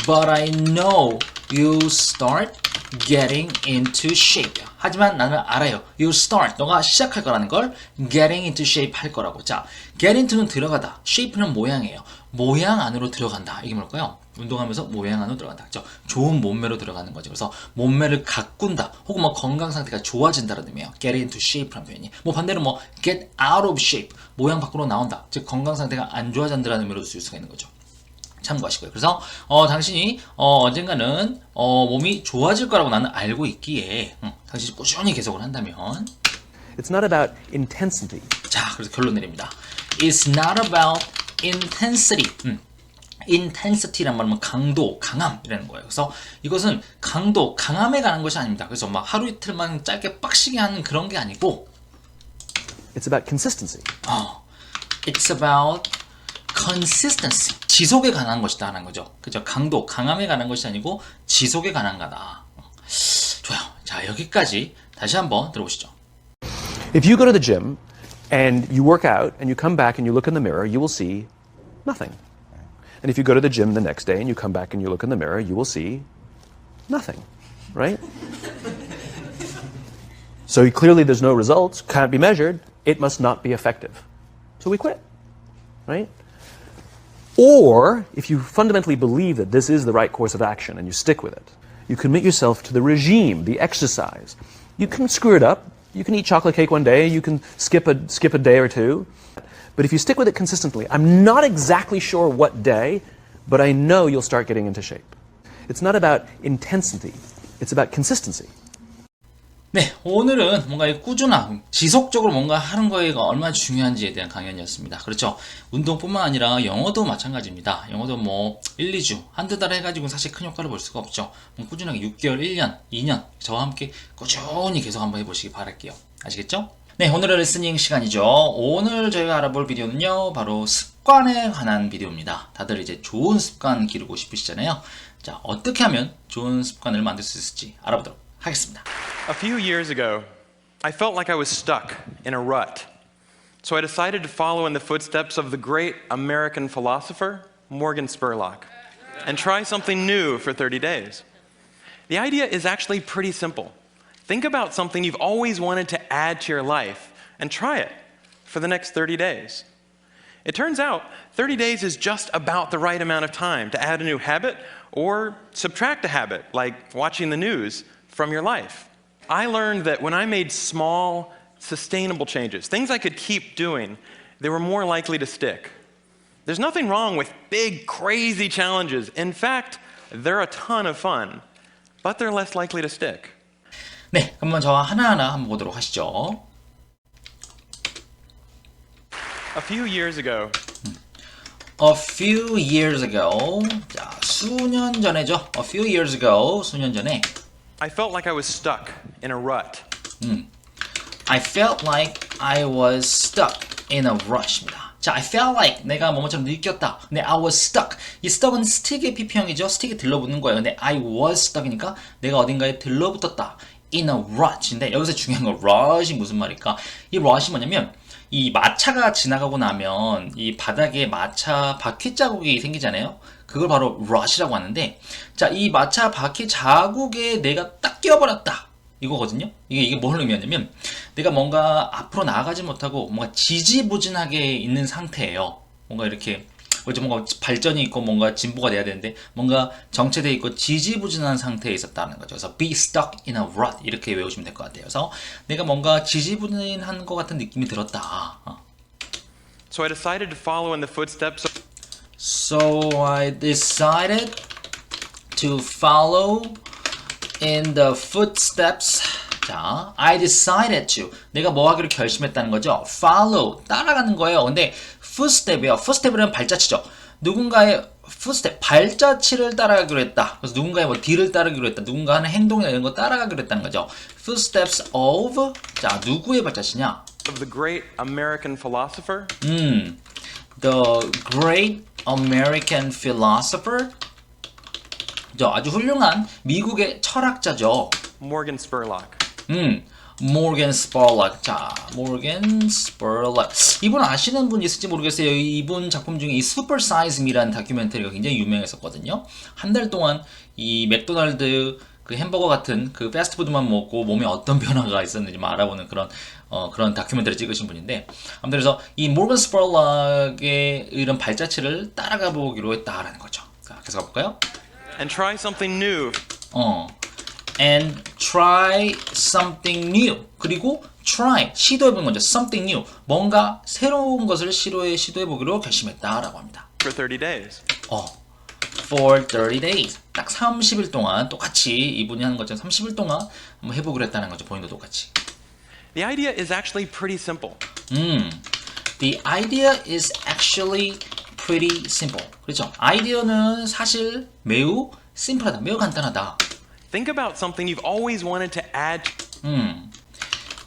A: But I know you start getting into shape. 하지만 나는 알아요. You start. 너가 시작할 거라는 걸 getting into shape 할 거라고. 자, get into는 들어가다. shape는 모양이에요. 모양 안으로 들어간다. 이게 뭘까요? 운동하면서 모양 안으로 들어간다. 그렇죠? 좋은 몸매로 들어가는 거죠. 그래서 몸매를 가꾼다. 혹은 뭐 건강 상태가 좋아진다라는 의미예요. get into shape라는 표현이. 뭐 반대로 뭐 get out of shape. 모양 밖으로 나온다. 즉 건강 상태가 안 좋아진다라는 의미로 쓸 수가 있는 거죠. 참고하시고요. 그래서 당신이 언젠가는 몸이 좋아질 거라고 나는 알고 있기에 당신이 꾸준히 계속을 한다면
F: It's not about intensity.
A: 자, 그래서 결론 내립니다. It's not about intensity. intensity란 말은 강도, 강함이라는 거예요. 그래서 이것은 강도, 강함에 관한 것이 아닙니다. 그래서 막 하루 이틀만 짧게 빡시게 하는 그런 게 아니고
F: It's about consistency.
A: It's about consistency. 지속에 관한 것이다 하는 거죠. 그죠? 강도, 강함에 관한 것이 아니고 지속에 관한 거다. 좋아요. 자, 여기까지 다시 한번 들어보시죠.
F: If you go to the gym and you work out and you come back and you look in the mirror, you will see nothing. And if you go to the gym the next day and you come back and you look in the mirror, you will see nothing, right? So clearly there's no results, can't be measured, it must not be effective. So we quit, right? Or if you fundamentally believe that this is the right course of action and you stick with it, you commit yourself to the regime, the exercise. You can screw it up. You can eat chocolate cake one day, you can skip a day or two. But if you stick with it consistently, I'm not exactly sure what day, but I know you'll start getting into shape. It's not about intensity, it's about consistency.
A: 네, 오늘은 뭔가 이 꾸준함, 지속적으로 뭔가 하는 거가 얼마나 중요한지에 대한 강연이었습니다. 그렇죠? 운동뿐만 아니라 영어도 마찬가지입니다. 영어도 뭐 1, 2주, 한두 달 해가지고 사실 큰 효과를 볼 수가 없죠. 꾸준하게 6개월, 1년, 2년 저와 함께 꾸준히 계속 한번 해보시기 바랄게요. 아시겠죠? 네, 오늘의 리스닝 시간이죠. 오늘 저희가 알아볼 비디오는요, 바로 습관에 관한 비디오입니다. 다들 이제 좋은 습관 기르고 싶으시잖아요. 자, 어떻게 하면 좋은 습관을 만들 수 있을지 알아보도록 하겠습니다.
G: A few years ago, I felt like I was stuck in a rut. So I decided to follow in the footsteps of the great American philosopher, Morgan Spurlock, and try something new for 30 days. The idea is actually pretty simple. Think about something you've always wanted to add to your life and try it for the next 30 days. It turns out 30 days is just about the right amount of time to add a new habit or subtract a habit, like watching the news, from your life. I learned that when I made small, sustainable changes, things I could keep doing, they were more likely to stick. There's nothing wrong with big, crazy challenges. In fact, they're a ton of fun, but they're less likely to stick.
A: 네, 그러면 저와 하나하나 한번 보도록 하시죠.
G: A few years ago,
A: A few years ago, 자, 수년 전에죠. A few years ago, 수년 전에
G: I felt like I was stuck in a rut.
A: I felt like I was stuck in a rush입니다. 자, I felt like 내가 뭐뭐처럼 느꼈다. 근데 I was stuck. 이 stuck은 스틱의 PP형이죠. 스틱에 들러붙는 거예요. 근데 I was stuck이니까 내가 어딘가에 들러붙었다. In a rush인데 여기서 중요한 건 rush이 무슨 말일까? 이 rush이 뭐냐면 이 마차가 지나가고 나면 이 바닥에 마차 바퀴 자국이 생기잖아요. 그걸 바로 rush라고 하는데, 자, 이 마차 바퀴 자국에 내가 딱 끼어버렸다. 이거거든요. 이게 뭘 의미하냐면 내가 뭔가 앞으로 나아가지 못하고 뭔가 지지부진하게 있는 상태예요. 뭔가 이렇게 뭔가 발전이 있고 뭔가 진보가 돼야 되는데 뭔가 정체돼 있고 지지부진한 상태에 있었다는 거죠. 그래서 be stuck in a rut 이렇게 외우시면 될 것 같아요. 그래서 내가 뭔가 지지부진한 것 같은 느낌이 들었다.
G: So I decided to follow in the footsteps of
A: So I decided to follow in the footsteps. 자, I decided to. 내가 뭐 하기로 결심했다는 거죠. Follow. 따라가는 거예요. 근데 footstep이요. footstep이라는 발자취죠. 누군가의 footstep, 발자취를 따라가기로 했다. 그래서 누군가의 뭐 뒤를 따르기로 했다. 누군가 하는 행동이나 이런 거 따라가기로 했다는 거죠. Footsteps of. 자, 누구의 발자취냐?
G: the great American philosopher,
A: The great American philosopher. 아주 훌륭한 미국의 철학자죠.
G: Morgan Spurlock.
A: Morgan Spurlock. 자, Morgan Spurlock. 이분 아시는 분 있을지 모르겠어요. 이분 작품 중에 이 Super Size Me라는 다큐멘터리가 굉장히 유명했었거든요. 한 달 동안 이 맥도날드 그 햄버거 같은 그 패스트푸드만 먹고 몸에 어떤 변화가 있었는지 알아보는 그런 다큐멘터리 찍으신 분인데, 아무튼 그래서 이 모건 스펄락의 이런 발자취를 따라가 보기로 했다라는 거죠. 자, 계속 가볼까요?
G: And try something new.
A: And try something new. 그리고 try, 시도해보는 거죠. something new. 뭔가 새로운 것을 시도해보기로 결심했다라고 합니다.
G: For 30 days.
A: For 30 days. 딱 30일 동안 똑같이 이분이 하는 것처럼 30일 동안 한번 해보기로 했다는 거죠. 본인도 똑같이.
G: The idea is actually pretty simple.
A: The idea is actually pretty simple. 그렇죠. 아이디어는 사실 매우 심플하다. 매우 간단하다.
G: Think about something you've always wanted to add.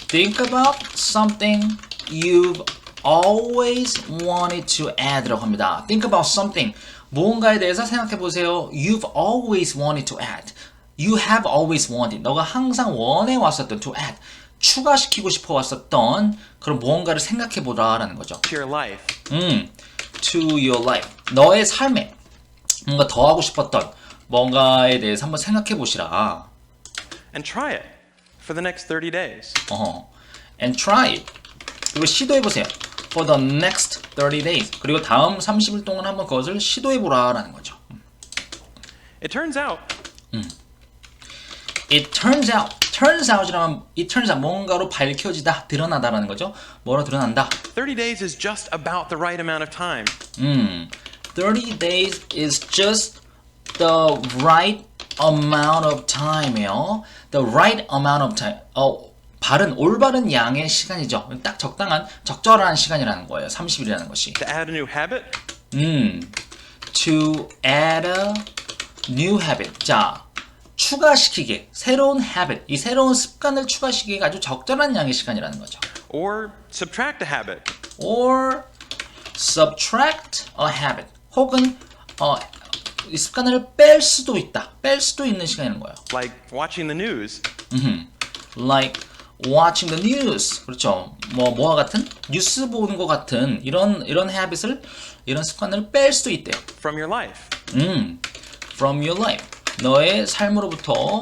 A: Think about something you've always wanted to add라고 합니다. Think about something. 무언가에 대해서 생각해 보세요. You've always wanted to add. You have always wanted. 너가 항상 원해 왔었던 to add. 추가시키고 싶어 왔었던 그런 무언가를 생각해 보라라는 거죠.
G: To your life.
A: To your life. 너의 삶에 뭔가 더 하고 싶었던 뭔가에 대해서 한번 생각해 보시라.
G: And try it for the next 30 days.
A: And try it. 그리고 시도해 보세요. For the next 30 days. 그리고 다음 30일 동안 한번 그것을 시도해 보라라는 거죠.
G: It turns out.
A: It turns out. Turns out이라면 it turns out 뭔가로 밝혀지다, 드러나다라는 거죠. 뭐로 드러난다?
G: 30 days is just about the right amount of time.
A: 30 days is just the right amount of time이요. The right amount of time. 올바른 양의 시간이죠. 딱 적절한 시간이라는 거예요. 30일이라는 것이.
G: To add a new habit.
A: To add a new habit. 자, 추가시키기, 새로운 habit, 이 새로운 습관을 추가시키기가 아주 적절한 양의 시간이라는 거죠.
G: Or subtract a habit.
A: Or subtract a habit. 혹은 이 습관을 뺄 수도 있다. 뺄 수도 있는 시간이라는 거예요.
G: Like watching the news.
A: Like watching the news. 그렇죠. 뭐와 같은 뉴스 보는 것 같은 이런 habit을, 이런 습관을 뺄 수도 있대요.
G: From your life.
A: From your life. 너의 삶으로부터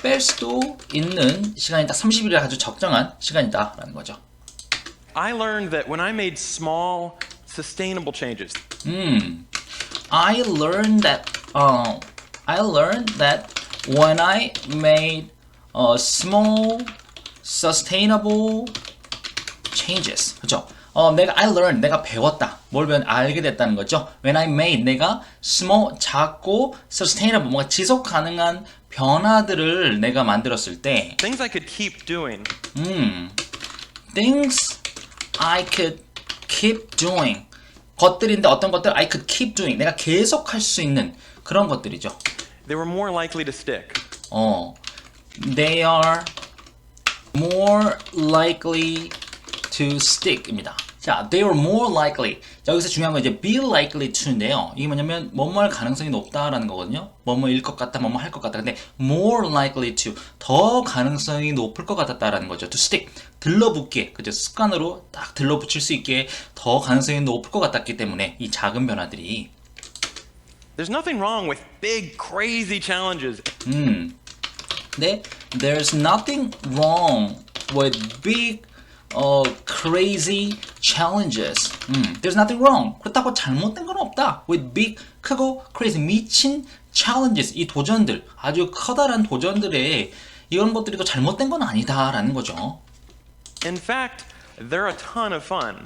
A: 뺄 수도 있는 시간이 딱 30일이 아주 적정한 시간이다라는 거죠.
G: I learned that when I made small, sustainable changes.
A: I learned that when I made small, sustainable changes. 그렇죠? 내가 배웠다. 알게 됐다는 거죠. When I made, 내가 small, 작고 sustainable, 뭔가 지속 가능한 변화들을 내가 만들었을 때,
G: Things I could keep doing.
A: things I could keep doing. 것들인데 어떤 것들 I could keep doing. 내가 계속할 수 있는 그런 것들이죠.
G: They were more likely to stick.
A: They are more likely to stick입니다. 자, they are more likely. 여기서 중요한 건 이제 be likely to인데요. 이게 뭐냐면 뭐뭐 할 가능성이 높다라는 거거든요. 뭐뭐일 것 같다, 뭐뭐 할 것 같다. 근데 more likely to, 더 가능성이 높을 것 같았다라는 거죠. to stick, 들러붙게, 그죠? 습관으로 딱 들러붙일 수 있게 더 가능성이 높을 것 같았기 때문에 이 작은 변화들이.
G: There's nothing wrong with big, crazy challenges.
A: 네, there's nothing wrong with big, crazy challenges. There's nothing wrong. 그렇다고 잘못된 건 없다. With big, 크고 crazy, 미친 challenges. 이 도전들, 아주 커다란 도전들에 이런 것들이 또 잘못된 건 아니다라는 거죠.
G: In fact, they're a ton of fun.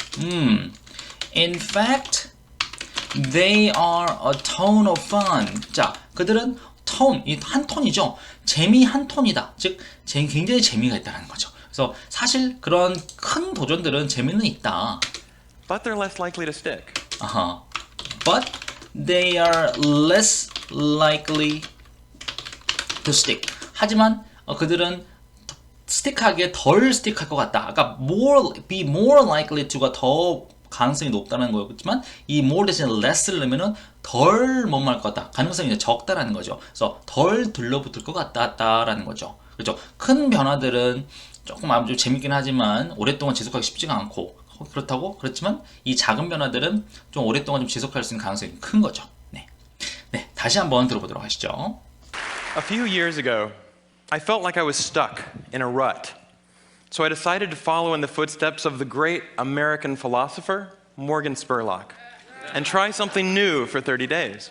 A: In fact, they are a ton of fun. 자, 그들은 톤, 이 한 톤이죠. 재미 한 톤이다. 즉, 굉장히 재미가 있다는 거죠. 그래서 사실 그런 큰 도전들은 재미는 있다.
G: But they're less likely to stick.
A: But they are less likely to stick. 하지만 그들은 스틱하기에 덜 스틱할 것 같다. 아까 be more likely to가 더 가능성이 높다는 거였지만 이 more 대신에 less를 넣으면은 덜 뭐뭐 할 것 같다. 가능성이 이제 적다라는 거죠. 그래서 덜 들러붙을 것 같다라는 거죠. 그렇죠? 큰 변화들은 조금 아주 재밌긴 하지만 오랫동안 지속하기 쉽지가 않고 그렇지만 이 작은 변화들은 좀 오랫동안 좀 지속할 수 있는 가능성이 큰 거죠. 네, 다시 한번 들어보도록 하시죠.
G: A few years ago, I felt like I was stuck in a rut. So I decided to follow in the footsteps of the great American philosopher, Morgan Spurlock, and try something new for 30 days.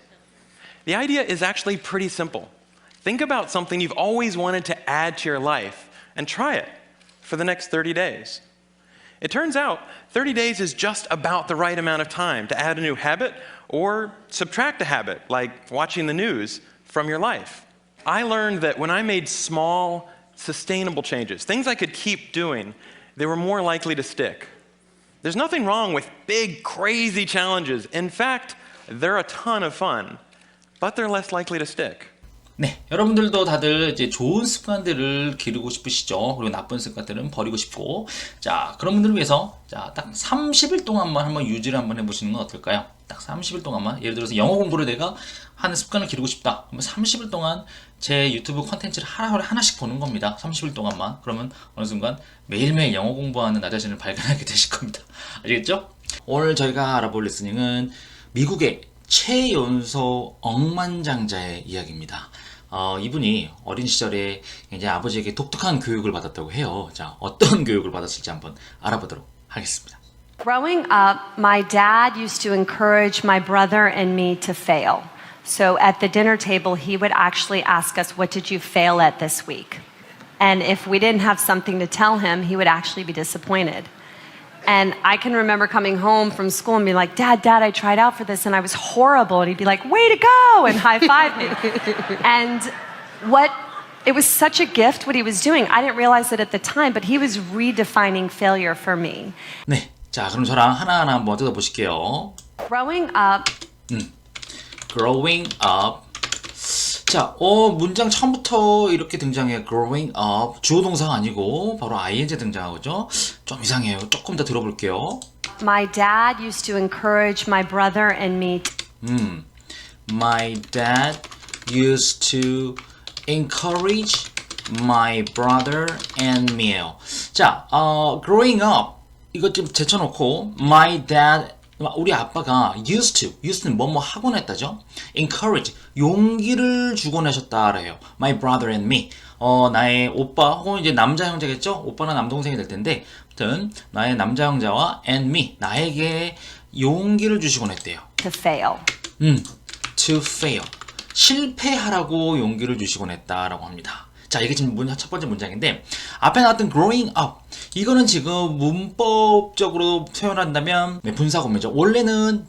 G: The idea is actually pretty simple. Think about something you've always wanted to add to your life and try it for the next 30 days. It turns out 30 days is just about the right amount of time to add a new habit or subtract a habit, like watching the news, from your life. I learned that when I made small, sustainable changes, things I could keep doing, they were more likely to stick. There's nothing wrong with big, crazy challenges. In fact, they're a ton of fun, but they're less likely to stick.
A: 네, 여러분들도 다들 이제 좋은 습관들을 기르고 싶으시죠? 그리고 나쁜 습관들은 버리고 싶고, 자, 그런 분들을 위해서 자, 딱 30일 동안만 한번 유지를 한번 해보시는 건 어떨까요? 딱 30일 동안만, 예를 들어서 영어 공부를 내가 하는 습관을 기르고 싶다. 그러면 30일 동안 제 유튜브 컨텐츠를 하나씩 보는 겁니다. 30일 동안만. 그러면 어느 순간 매일매일 영어 공부하는 나 자신을 발견하게 되실 겁니다. 아시겠죠? 오늘 저희가 알아볼 리스닝은 미국의 최연소 억만장자의 이야기입니다. 이분이 어린 시절에 이제 아버지에게 독특한 교육을 받았다고 해요. 자, 어떤 교육을 받았을지 한번 알아보도록 하겠습니다.
H: Growing up, my dad used to encourage my brother and me to fail. So at the dinner table, he would actually ask us, "What did you fail at this week?" And if we didn't have something to tell him, he would actually be disappointed. And I can remember coming home from school and being like, Dad, I tried out for this and I was horrible. And he'd be like, way to go, and high-five me. And it was such a gift what he was doing. I didn't realize it at the time, but he was redefining failure for me.
A: 네, 자, 그럼 저랑 하나하나 한번 뜯어보실게요.
H: Growing up.
A: Growing up. 자, 문장 처음부터 이렇게 등장해요. Growing up. 주어 동사가 아니고 바로 ing 등장하죠. 좀 이상해요. 조금 더 들어볼게요.
H: My dad used to encourage my brother and me.
A: My dad used to encourage my brother and me요. 자, growing up 이것 좀 제쳐놓고 my dad 우리 아빠가 used는 뭐뭐 하곤 했다죠. encourage 용기를 주곤 하셨다래요. my brother and me 나의 오빠 혹은 이제 남자 형제겠죠. 오빠나 남동생이 될 텐데 아무튼 나의 남자 형제와 and me 나에게 용기를 주시곤 했대요.
H: To fail.
A: to fail 실패하라고 용기를 주시곤 했다라고 합니다. 자, 이게 지금 첫 번째 문장인데 앞에 나왔던 growing up 이거는 지금 문법적으로 표현한다면 분사구문이죠. 원래는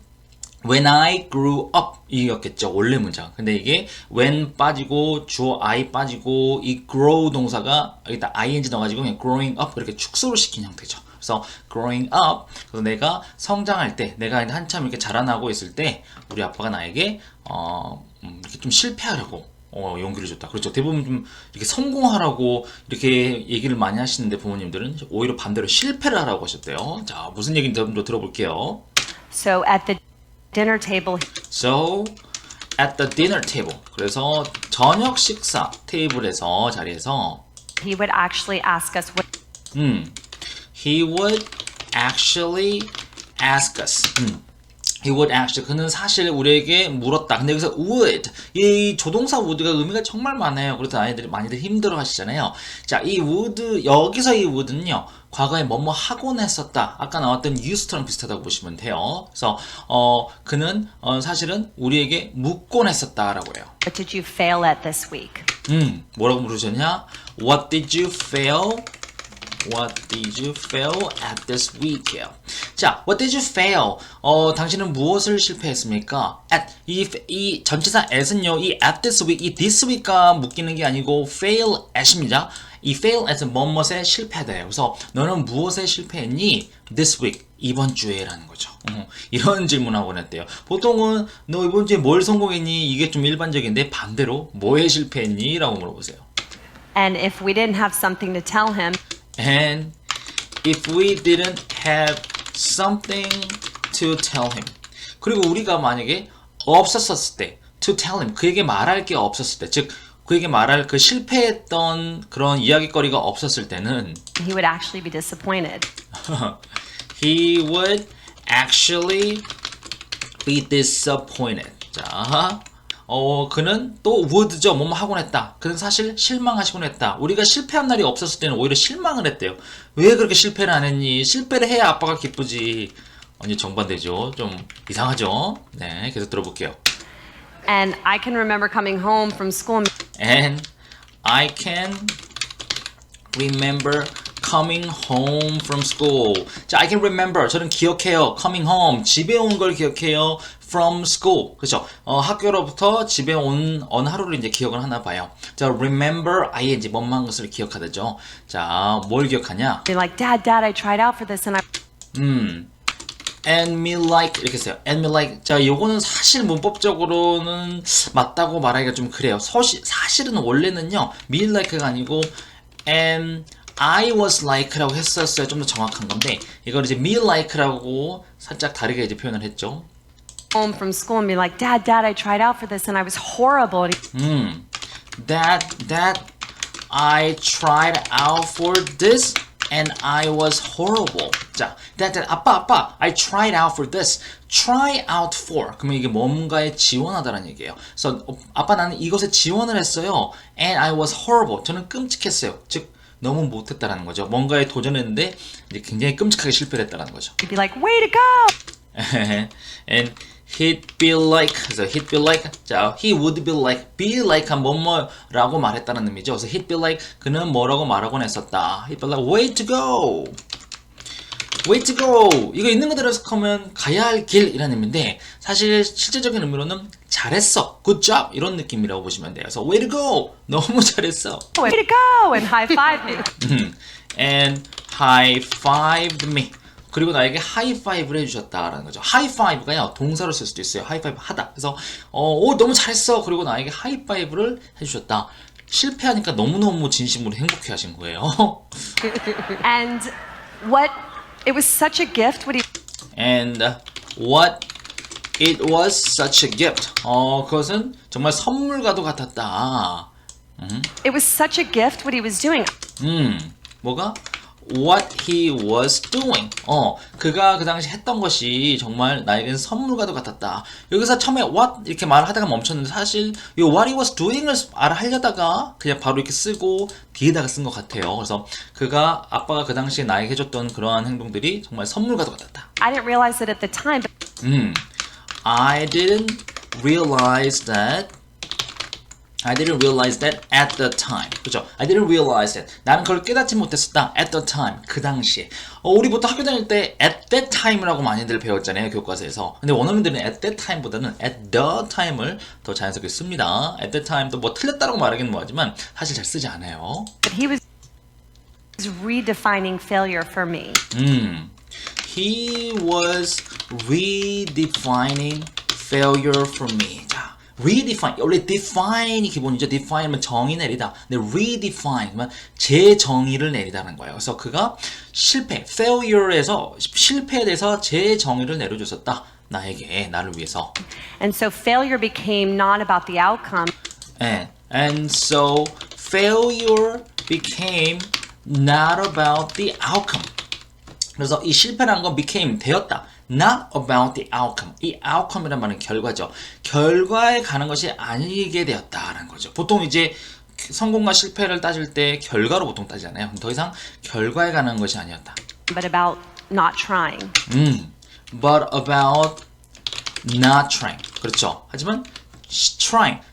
A: when I grew up 이었겠죠. 원래 문장. 근데 이게 when 빠지고 주어 I 빠지고 이 grow 동사가 여기다 ing 넣어가지고 그냥 growing up 이렇게 축소를 시킨 형태죠. 그래서 growing up 그래서 내가 성장할 때 내가 한참 이렇게 자라나고 있을 때 우리 아빠가 나에게 이렇게 좀 실패하려고 용기를 줬다. 그렇죠. 대부분 좀 이렇게 성공하라고 이렇게 얘기를 많이 하시는데 부모님들은 오히려 반대로 실패를 하라고 하셨대요. 자, 무슨 얘기인지 좀 더 들어볼게요.
H: So at the dinner table.
A: So at the dinner table. 그래서 저녁 식사 테이블에서 자리에서
H: He would actually ask us what.
A: He would actually ask us. He would actually 그는 사실 우리에게 물었다. 근데 여기서 would 이 조동사 would가 의미가 정말 많아요. 그래서 아이들이 많이들 힘들어 하시잖아요. 자, 이 would 여기서 이 would는요. 과거에 뭐뭐 하곤 했었다. 아까 나왔던 used랑 비슷하다고 보시면 돼요. 그래서 그는 사실은 우리에게 묻곤 했었다라고 해요.
H: What did you fail at this week?
A: 뭐라고 물으셨냐? What did you fail? What did you fail at this week? 자, what did you fail? 당신은 무엇을 실패했습니까? at 이 전치사 at은요, 이 at this week, 이 this week과 묶이는 게 아니고 fail at입니다. 이 fail at은 뭐뭇에 실패하다예요. 그래서 너는 무엇에 실패했니? This week, 이번 주에라는 거죠. 이런 질문하곤 했대요. 보통은 너 이번 주에 뭘 성공했니? 이게 좀 일반적인데 반대로 뭐에 실패했니? 라고 물어보세요.
H: And if we didn't have something to tell him.
A: And if we didn't have something to tell him. 그리고 우리가 만약에 없었을 때 to tell him, 그에게 말할 게 없었을 때, 즉 그에게 말할 그 실패했던 그런 이야기거리가 없었을 때는
H: He would actually be disappointed.
A: he would actually be disappointed. 자, 그는 또 would죠. 뭐뭐 하곤 했다. 그는 사실 실망하시곤 했다. 우리가 실패한 날이 없었을 때는 오히려 실망을 했대요. 왜 그렇게 실패를 안 했니? 실패를 해야 아빠가 기쁘지. 완전 정반대죠. 좀 이상하죠? 네, 계속 들어볼게요.
H: And I can remember coming home from school.
A: And I can remember coming home from school. 자, I can remember. 저는 기억해요. coming home. 집에 온 걸 기억해요. from school. 그렇죠? 학교로부터 집에 온 어느 하루를 이제 기억을 하나 봐요. 자, remember ing 뭐만 것을 기억하다죠. 자, 뭘 기억하냐?
H: Be like, Dad, I tried out for this and I.
A: And me like 이렇게 써요. And me like. 자, 요거는 사실 문법적으로는 맞다고 말하기가 좀 그래요. 사실은 원래는요. me like가 아니고 and I was like라고 했었어요. 좀 더 정확한 건데 이걸 이제 me like라고 살짝 다르게 이제 표현을 했죠.
H: Home from school and be like, Dad, I tried out for this and I was horrible.
A: That I tried out for this and I was horrible. 자, 아빠, I tried out for this. Try out for. 그러면 이게 뭔가에 지원하다라는 얘기예요. 그래서 아빠 나는 이것에 지원을 했어요. And I was horrible. 저는 끔찍했어요. 즉 너무 못했다라는 거죠. 뭔가에 도전했는데 이제 굉장히 끔찍하게 실패를 했다라는 거죠.
H: You'd be like, way to go.
A: And he'd be like, 그래서 he'd be like, 자, he would be like 한 뭐뭐라고 말했다는 의미죠. 그래서 he'd be like, 그는 뭐라고 말하곤 했었다. He'd be like, way to go. way to go. 이거 있는 그대로 해석하면 가야 할 길이라는 의미인데 사실 실제적인 의미로는 잘했어, good job 이런 느낌이라고 보시면 돼요. 그래서 way to go. 너무 잘했어.
H: Way to go. And high five me.
A: And high fived me. 그리고 나에게 하이파이브를 해주셨다라는 거죠. 하이파이브가요 동사로 쓸 수도 있어요. 하이파이브 하다. 그래서 너무 잘했어. 그리고 나에게 하이파이브를 해주셨다. 실패하니까 너무너무 진심으로 행복해하신 거예요.
H: And it was such a gift.
A: And what it was such a gift. 그것은 정말 선물과도 같았다.
H: It was such a gift what he was doing.
A: 뭐가? What he was doing. 그가 그 당시 했던 것이 정말 나에게는 선물과도 같았다. 여기서 처음에 what 이렇게 말을 하다가 멈췄는데 사실 이 what he was doing을 하려다가 그냥 바로 이렇게 쓰고 뒤에다가 쓴 것 같아요. 그래서 아빠가 그 당시에 나에게 해줬던 그러한 행동들이 정말 선물과도 같았다.
H: I didn't realize it at the time.
A: I didn't realize that at the time. 그죠? I didn't realize that. 나는 그걸 깨닫지 못했었다. At the time. 그 당시에. 우리 보통 학교 다닐 때 at that time라고 많이들 배웠잖아요. 교과서에서. 근데 원어민들은 at that time보다는 at the time을 더 자연스럽게 씁니다. at that time도 뭐 틀렸다라고 말하기는 뭐하지만 사실 잘 쓰지 않아요.
H: But he was redefining failure for me.
A: He was redefining failure for me. 자, redefine. 원래 define이 기본이죠. define면 정의 내리다. 근데 redefine, 재정의를 내리다는 거예요. 그래서 그가 failure에서 실패에 대해서 재정의를 내려줬었다. 나를 위해서.
H: And so failure became not about the outcome.
A: And so failure became not about the outcome. 그래서 이 실패라는 건 became 되었다. Not about the outcome. 이 outcome이란 말은 결과죠. 결과에 가는 것이 아니게 되었다라는 거죠. 보통 이제 성공과 실패를 따질 때 결과로 보통 따지잖아요. 더 이상 결과에 가는 것이 아니었다.
H: But about not trying.
A: But about not trying. 그렇죠. 하지만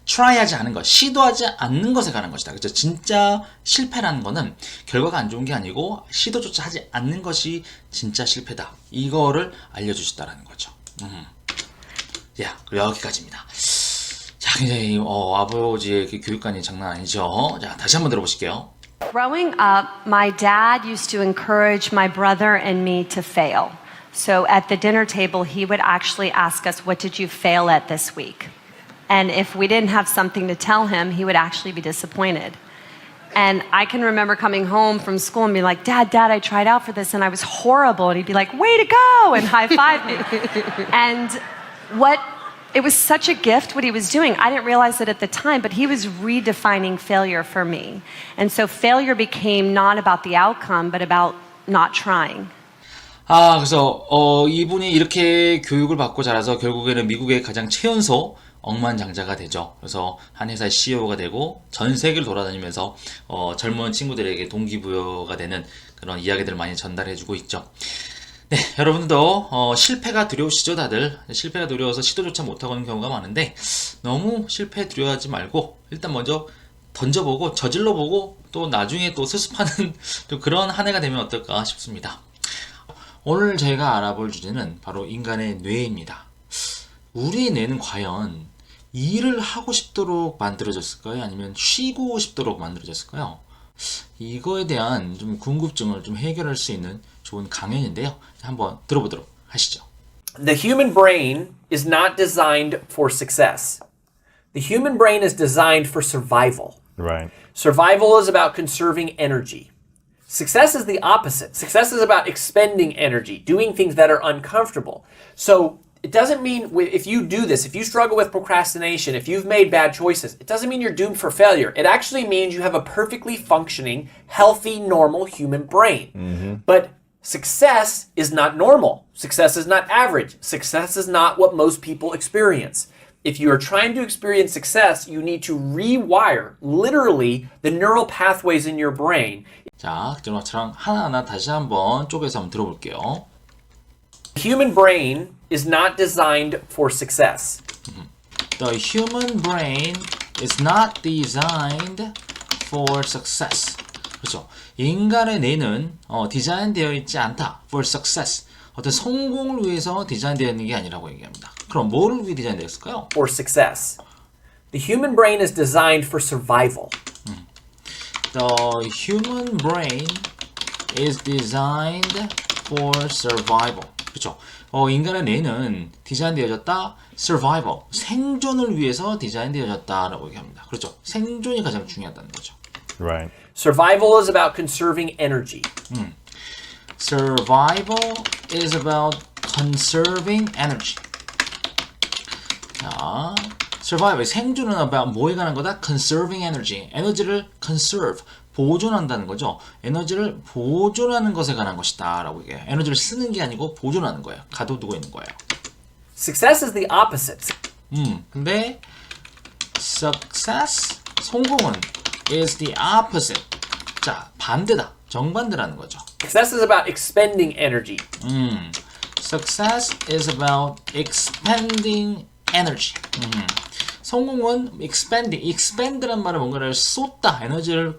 A: try하지 않은 것, 시도하지 않는 것에 가는 것이다. 그렇죠. 진짜 실패라는 거는 결과가 안 좋은 게 아니고 시도조차 하지 않는 것이 진짜 실패다. 이거를 알려주셨다라는 거죠. 야, 여기까지입니다. 자, 굉장히 아버지의 교육관이 장난 아니죠. 자, 다시 한번 들어보실게요.
H: Growing up, my dad used to encourage my brother and me to fail. So at the dinner table, he would actually ask us, what did you fail at this week? And if we didn't have something to tell him, he would actually be disappointed. And I can remember coming home from school and being like, Dad, I tried out for this and I was horrible. And he'd be like, way to go, and high-five me. And it was such a gift what he was doing. I didn't realize it at the time, but he was redefining failure for me. And so failure became not about the outcome, but about not trying.
A: 그래서 이분이 이렇게 교육을 받고 자라서 결국에는 미국의 가장 최연소 억만장자가 되죠. 그래서 한 회사의 CEO가 되고 전 세계를 돌아다니면서 젊은 친구들에게 동기부여가 되는 그런 이야기들을 많이 전달해주고 있죠. 네, 여러분도 실패가 두려우시죠, 다들? 실패가 두려워서 시도조차 못하고 있는 경우가 많은데 너무 실패 두려워하지 말고 일단 먼저 던져보고 저질러보고 또 나중에 또 수습하는 또 그런 한 해가 되면 어떨까 싶습니다. 오늘 저희가 알아볼 주제는 바로 인간의 뇌입니다. 우리의 뇌는 과연 일을 하고 싶도록 만들어졌을까요? 아니면 쉬고 싶도록 만들어졌을까요? 이거에 대한 좀 궁금증을 좀 해결할 수 있는 좋은 강연인데요. 한번 들어보도록 하시죠.
I: The human brain is not designed for success. The human brain is designed for survival.
E: Right.
I: Survival is about conserving energy. Success is the opposite. Success is about expending energy, doing things that are uncomfortable. So it doesn't mean if you do this, if you struggle with procrastination, if you've made bad choices, it doesn't mean you're doomed for failure. It actually means you have a perfectly functioning, healthy, normal human brain. But success is not normal. Success is not average. Success is not what most people experience. If you are trying to experience success, you need to rewire, literally, the neural pathways in your brain.
A: 자, 저랑 하나하나 다시 한번 쪼개서 한번 들어볼게요.
I: The human brain is not designed for success.
A: The human brain is not designed for success. 그렇죠. 인간의 뇌는 디자인되어 있지 않다. For success. 어떤 성공을 위해서 디자인되어 있는 게 아니라고 얘기합니다. 그럼 뭐를 위해 디자인되어 있을까요?
I: For success. The human brain is designed for survival.
A: The human brain is designed for survival. 그렇죠. 인간의 뇌는 디자인되어졌다. survival. 생존을 위해서 디자인되어졌다라고 얘기합니다. 그렇죠. 생존이 가장 중요하다는 거죠.
E: Right.
I: Survival is about conserving energy.
A: Survival is about conserving energy. 자, survival, 생존은 about 뭐에 관한 거다? Conserving energy. 에너지를 conserve, 보존한다는 거죠. 에너지를 보존하는 것에 관한 것이다 라고 얘기해요. 에너지를 쓰는 게 아니고 보존하는 거예요. 가둬두고 있는 거예요.
I: Success is the opposite.
A: 근데 success, 성공은 is the opposite. 자, 반대다. 정반대라는 거죠.
I: Success is about expending energy.
A: Success is about expending energy. 성공은 expend란 말은 뭔가를 쏟다,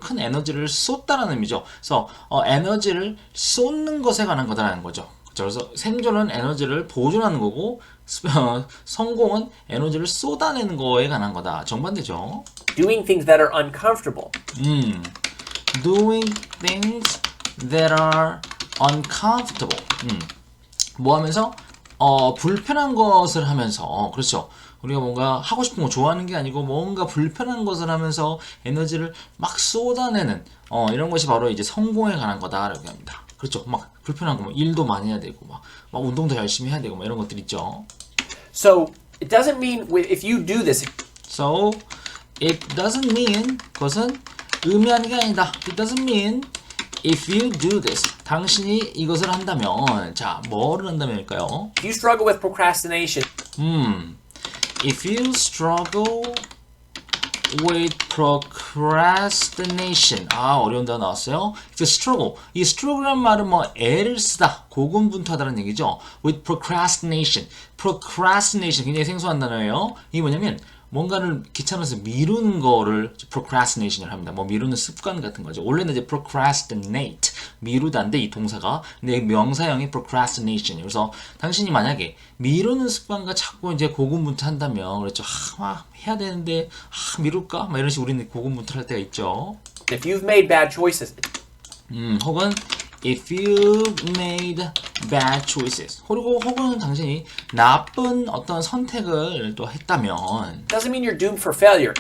A: 큰 에너지를 쏟다라는 의미죠. 그래서 에너지를 쏟는 것에 관한 거다라는 거죠. 그래서 생존은 에너지를 보존하는 거고 성공은 에너지를 쏟아내는 거에 관한 거다. 정반대죠.
I: Doing things that are uncomfortable.
A: Doing things that are uncomfortable. 뭐 하면서? 불편한 것을 하면서, 그렇죠. 우리가 뭔가 하고 싶은 거 좋아하는 게 아니고 뭔가 불편한 것을 하면서 에너지를 막 쏟아내는 이런 것이 바로 이제 성공에 관한 거다라고 합니다. 그렇죠. 막 불편한 거, 뭐 일도 많이 해야 되고 막 운동도 열심히 해야 되고 막 이런 것들 있죠.
I: So it doesn't mean if you do this.
A: So it doesn't mean, 그것은 의미하는 게 아니다. It doesn't mean if you do this. 당신이 이것을 한다면, 자, 뭐를 한다면일까요?
I: If you struggle with procrastination.
A: If you struggle with procrastination. 어려운 단어 나왔어요. If you struggle. 이 struggle란 말은 뭐 애를 쓰다, 고군분투하다는 얘기죠. With procrastination. procrastination 굉장히 생소한 단어예요. 이게 뭐냐면 뭔가를 귀찮아서 미루는 거를 procrastination을 합니다. 뭐 미루는 습관 같은 거죠. 원래는 이제 procrastinate, 미루다인데 이 동사가, 근데 명사형이 procrastination. 그래서 당신이 만약에 미루는 습관과 자꾸 이제 고군분투한다면, 그렇죠. 해야 되는데 미룰까? 막 이런 식으로 우리는 고군분투할 때가 있죠.
I: If you've made bad choices.
A: 혹은 if you've made bad choices. 그리고 혹은 당신이 나쁜 어떤 선택을 또 했다면
I: Doesn't mean you're doomed for failure.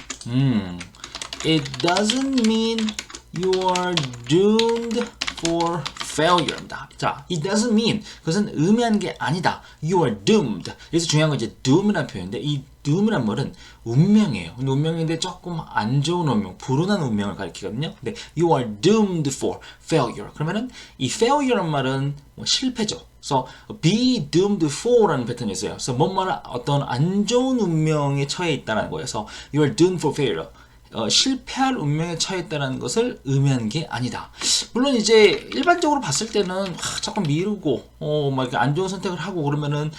A: It doesn't mean you are doomed for failure입니다. 자, it doesn't mean 그것은 의미하는 게 아니다. You are doomed. 여기서 중요한 건 이제 doom이라는 표현인데 이 doom이란 말은 운명이에요. 근데 운명인데 조금 안 좋은 운명, 불운한 운명을 가리키거든요. 근데 you are doomed for failure. 그러면은 이 failure란 말은 뭐 실패죠. 그래서 be doomed for라는 패턴이 있어요. 그래서 뭔 말은 어떤 안 좋은 운명에 처해 있다는 거예요. 그래서 you are doomed for failure. 실패할 운명에 처해 있다는 것을 의미하는 게 아니다. 물론 이제 일반적으로 봤을 때는 자꾸 미루고 막 이렇게 안 좋은 선택을 하고 그러면은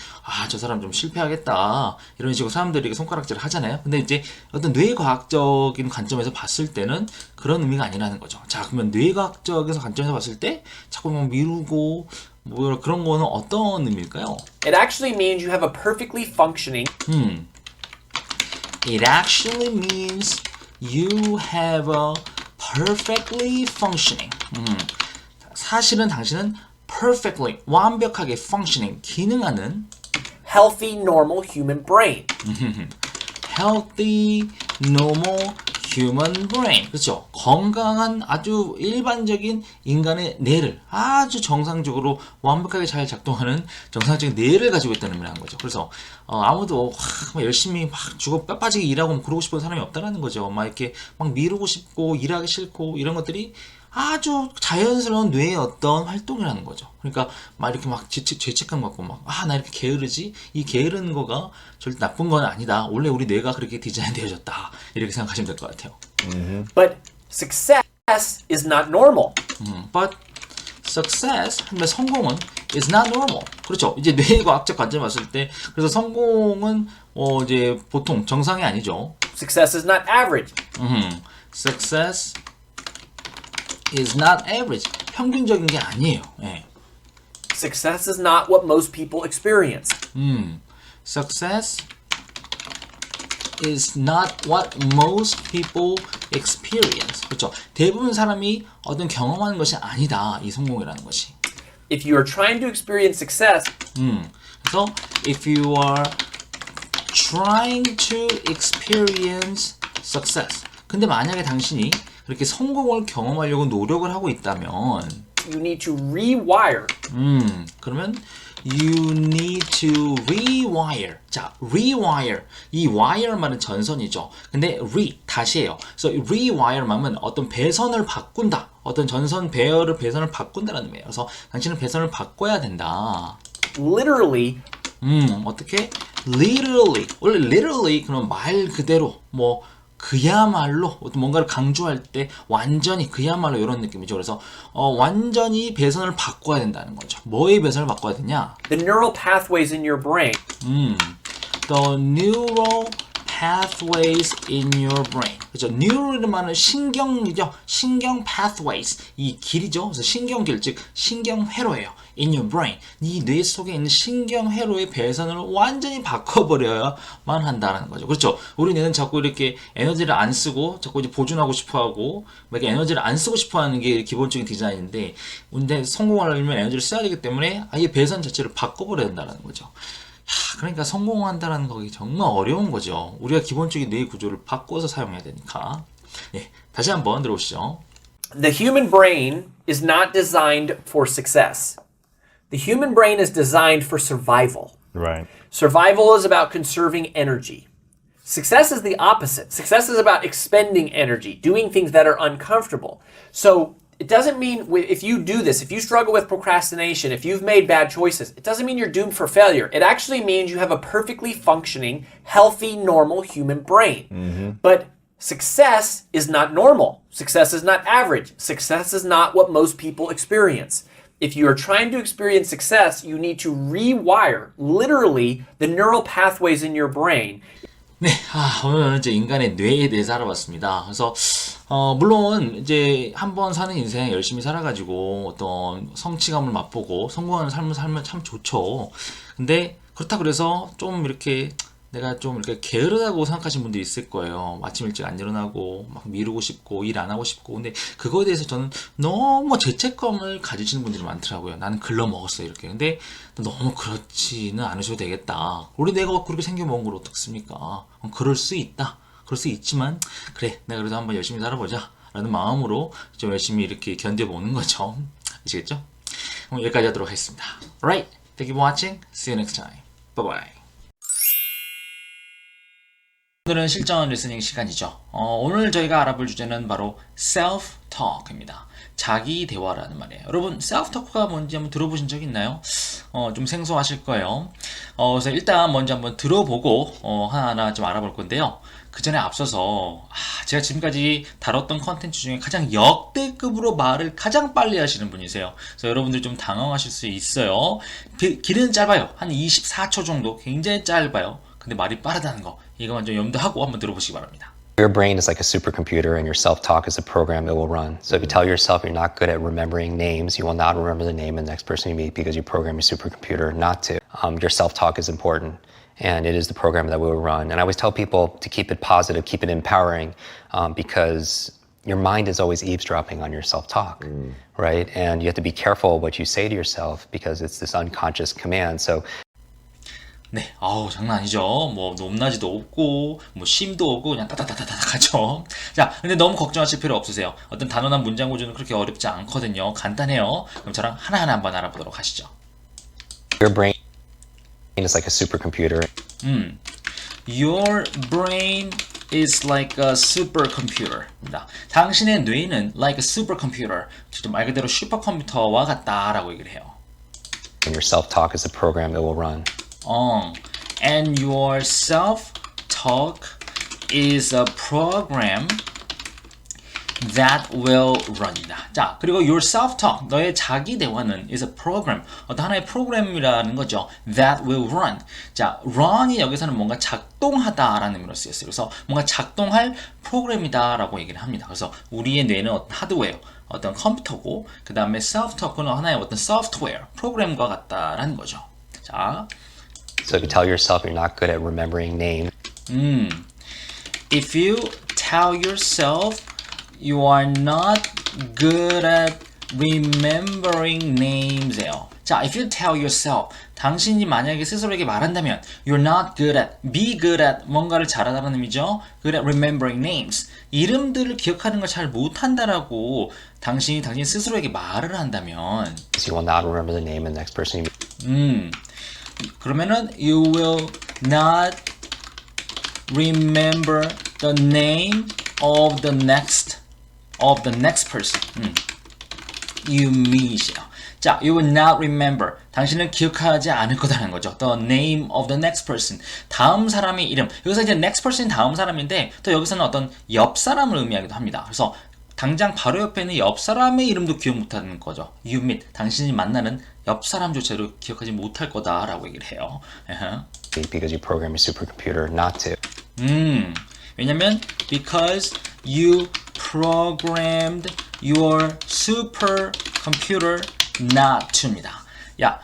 A: 저 사람 좀 실패하겠다 이런 식으로 사람들이 손가락질을 하잖아요. 근데 이제 어떤 뇌과학적인 관점에서 봤을 때는 그런 의미가 아니라는 거죠. 자, 그러면 뇌과학적에서 관점에서 봤을 때 자꾸 막 미루고 뭐 그런 거는 어떤 의미일까요?
I: It actually means you have a perfectly functioning.
A: It actually means you have a perfectly functioning. 사실은 당신은 perfectly, 완벽하게 functioning, 기능하는
I: Healthy, normal human brain.
A: healthy, normal human brain. 그렇죠. 건강한 아주 일반적인 인간의 뇌를 아주 정상적으로 완벽하게 잘 작동하는 정상적인 뇌를 가지고 있다는 의미를 한 거죠. 그래서 아무도 막 열심히 막 죽어 뼈빠지게 일하고 뭐 그러고 싶은 사람이 없다는 거죠. 막 이렇게 막 미루고 싶고 일하기 싫고 이런 것들이 아주 자연스러운 뇌의 어떤 활동이라는 거죠. 그러니까 막 이렇게 막 죄책감 갖고 막 나 이렇게 게으르지? 이 게으른 거가 절대 나쁜 건 아니다. 원래 우리 뇌가 그렇게 디자인 되어졌다. 이렇게 생각하시면 될 것 같아요.
I: But success is not normal.
A: But success, 하면 성공은 is not normal. 그렇죠. 이제 뇌과학적 관점을 봤을 때 그래서 성공은 이제 보통 정상이 아니죠.
I: Success is not average.
A: Success is not average. 평균적인 게 아니에요. 예.
I: Success is not what most people experience.
A: Success is not what most people experience. 그렇죠. 대부분 사람이 어떤 경험하는 것이 아니다. 이 성공이라는 것이.
I: If you are trying to experience success,
A: 그래서 if you are trying to experience success. 근데 만약에 당신이 그렇게 성공을 경험하려고 노력을 하고 있다면
I: you need to rewire.
A: 그러면 you need to rewire. 자, rewire. 이 wire 말은 전선이죠. 근데 다시예요. 그래서 rewire 말은 어떤 배선을 바꾼다. 어떤 전선 배선을 바꾼다는 의미예요. 그래서 당신은 배선을 바꿔야 된다.
I: Literally,
A: 어떻게? Literally. 원래 literally 그럼 말 그대로 뭐 그야말로 뭔가를 강조할 때 완전히 그야말로 이런 느낌이죠. 그래서 완전히 배선을 바꿔야 된다는 거죠. 뭐의 배선을 바꿔야 되냐?
I: the neural pathways in your brain.
A: The neural pathways in your brain. 그렇죠. neural이라는 말은 신경이죠. 신경 pathways. 이 길이죠. 그래서 신경길, 즉 신경회로예요. in your brain. 네 뇌 속에 있는 신경회로의 배선을 완전히 바꿔버려야만 한다는 거죠. 그렇죠. 우리 뇌는 자꾸 이렇게 에너지를 안 쓰고 자꾸 이제 보존하고 싶어하고 이렇게 에너지를 안 쓰고 싶어하는 게 기본적인 디자인인데, 근데 성공하려면 에너지를 써야 되기 때문에 아예 배선 자체를 바꿔버려야 된다는 거죠. 그러니까 성공한다는 거기 정말 어려운 거죠. 우리가 기본적인 뇌의 구조를 바꿔서 사용해야 되니까. 네, 다시 한번 들어보시죠.
I: The human brain is not designed for success. The human brain is designed for survival.
E: Right.
I: Survival is about conserving energy. Success is the opposite. Success is about expending energy, doing things that are uncomfortable. So it doesn't mean if you do this, if you struggle with procrastination, if you've made bad choices, it doesn't mean you're doomed for failure. It actually means you have a perfectly functioning, healthy, normal human brain. But success is not normal. Success is not average. Success is not what most people experience. If you are trying to experience success, you need to rewire, literally, the neural pathways in your brain.
A: 네, 오늘은 이제 인간의 뇌에 대해서 알아봤습니다. 그래서 물론 이제 한번 사는 인생 열심히 살아가지고 어떤 성취감을 맛보고 성공하는 삶을 살면 참 좋죠. 근데 그렇다고 그래서 좀 이렇게 내가 좀 이렇게 게으르다고 생각하시는 분들이 있을 거예요. 아침 일찍 안 일어나고 막 미루고 싶고 일 안 하고 싶고. 근데 그거에 대해서 저는 너무 죄책감을 가지시는 분들이 많더라고요. 나는 글러먹었어 이렇게. 근데 너무 그렇지는 않으셔도 되겠다. 우리 내가 그렇게 생겨먹은 걸 어떻습니까? 그럴 수 있다. 그럴 수 있지만 그래 내가 그래도 한번 열심히 살아보자 라는 마음으로 좀 열심히 이렇게 견뎌보는 거죠. 아시겠죠? 그럼 여기까지 하도록 하겠습니다. Alright, thank you for watching. See you next time. Bye bye. 오늘은 실전 리스닝 시간이죠. 오늘 저희가 알아볼 주제는 바로 self-talk입니다. 자기 대화라는 말이에요. 여러분, self-talk가 뭔지 한번 들어보신 적 있나요? 좀 생소하실 거예요. 그래서 일단 먼저 한번 들어보고 하나하나 좀 알아볼 건데요. 그 전에 앞서서 제가 지금까지 다뤘던 컨텐츠 중에 가장 역대급으로 말을 가장 빨리 하시는 분이세요. 그래서 여러분들 좀 당황하실 수 있어요. 길은 짧아요. 한 24초 정도. 굉장히 짧아요. 근데 말이 빠르다는 거, 이거만 좀 염두하고 한번 들어보시기 바랍니다.
J: Your brain is like a supercomputer and your self-talk is a program it will run. So if you tell yourself you're not good at remembering names, you will not remember the name of the next person you meet because you program your supercomputer not to. Your self-talk is important and it is the program that will run. And I always tell people to keep it positive, keep it empowering because your mind is always eavesdropping on your self-talk, right? And you have to be careful what you say to yourself because it's this unconscious command. So
A: 네, 장난 아니죠. 뭐 높낮이도 없고 뭐 쉼도 없고 그냥 따다다다닥 하죠. 자, 근데 너무 걱정하실 필요 없으세요. 어떤 단어나 문장 구조는 그렇게 어렵지 않거든요. 간단해요. 그럼 저랑 하나하나 한번 알아보도록 하시죠.
J: your brain is like a supercomputer.
A: Your brain is like a supercomputer입니다. 당신의 뇌는 like a supercomputer, 말 그대로 슈퍼컴퓨터와 같다라고 얘기를 해요.
J: And your self-talk is a program it will run.
A: And your self-talk is a program that will run이다. 자, 그리고 your self-talk, 너의 자기 대화는 is a program, 어떤 하나의 프로그램이라는 거죠. That will run. 자, run이 여기서는 뭔가 작동하다라는 의미로 쓰였어요. 그래서 뭔가 작동할 프로그램이다라고 얘기를 합니다. 그래서 우리의 뇌는 어떤 하드웨어, 어떤 컴퓨터고, 그 다음에 self-talk는 하나의 어떤 소프트웨어, 프로그램과 같다라는 거죠. 자,
J: So if you tell yourself you're not good at remembering names,
A: if you tell yourself you are not good at remembering names예요. 자, if you tell yourself, 당신이 만약에 스스로에게 말한다면 you're not good at, be good at, 뭔가를 잘하다는 의미죠. good at remembering names, 이름들을 기억하는 걸 잘 못한다라고 당신 스스로에게 말을 한다면
J: you will not remember the name of the next person you meet.
A: 그러면은 you will not remember the name of the next person you meet이요. 자, you will not remember, 당신은 기억하지 않을 거다라는 거죠. The name of the next person, 다음 사람의 이름. 여기서 이제 next person 다음 사람인데 또 여기서는 어떤 옆 사람을 의미하기도 합니다. 그래서 당장 바로 옆에 있는 옆 사람의 이름도 기억 못하는 거죠. You meet, 당신이 만나는 옆 사람조차도 기억하지 못할 거다라고 얘기를 해요.
J: Because you program your supercomputer not to.
A: 왜냐면 because you programmed your supercomputer not to입니다. 야,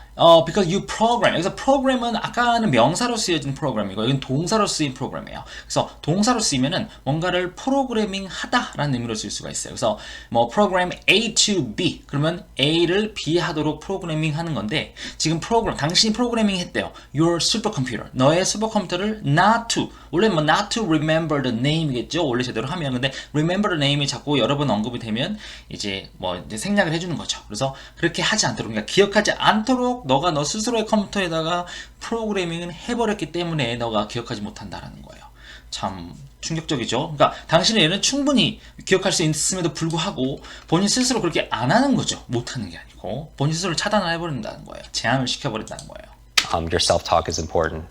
A: because you program. 여기서 program은 아까는 명사로 쓰여진 프로그램이고 여기는 동사로 쓰인 프로그램이에요. 그래서 동사로 쓰이면은 뭔가를 프로그래밍 하다라는 의미로 쓸 수가 있어요. 그래서 뭐 program A to B, 그러면 A를 B 하도록 프로그래밍 하는 건데 지금 당신이 프로그래밍 했대요. Your supercomputer, 너의 슈퍼컴퓨터를 not to, 원래 뭐 not to remember the name이겠죠. 원래 제대로 하면. 근데 remember the name이 자꾸 여러 번 언급이 되면 이제 생략을 해주는 거죠. 그래서 그렇게 하지 않도록, 그러니까 기억하지 않도록 너가 너 스스로의 컴퓨터에다가 프로그래밍을 해버렸기 때문에 너가 기억하지 못한다라는 거예요. 참 충격적이죠. 그러니까 당신의 뇌는 충분히 기억할 수 있음에도 불구하고 본인 스스로 그렇게 안 하는 거죠. 못하는 게 아니고 본인 스스로를 차단을 해버린다는 거예요. 제한을 시켜버린다는 거예요.
J: Your self-talk is important.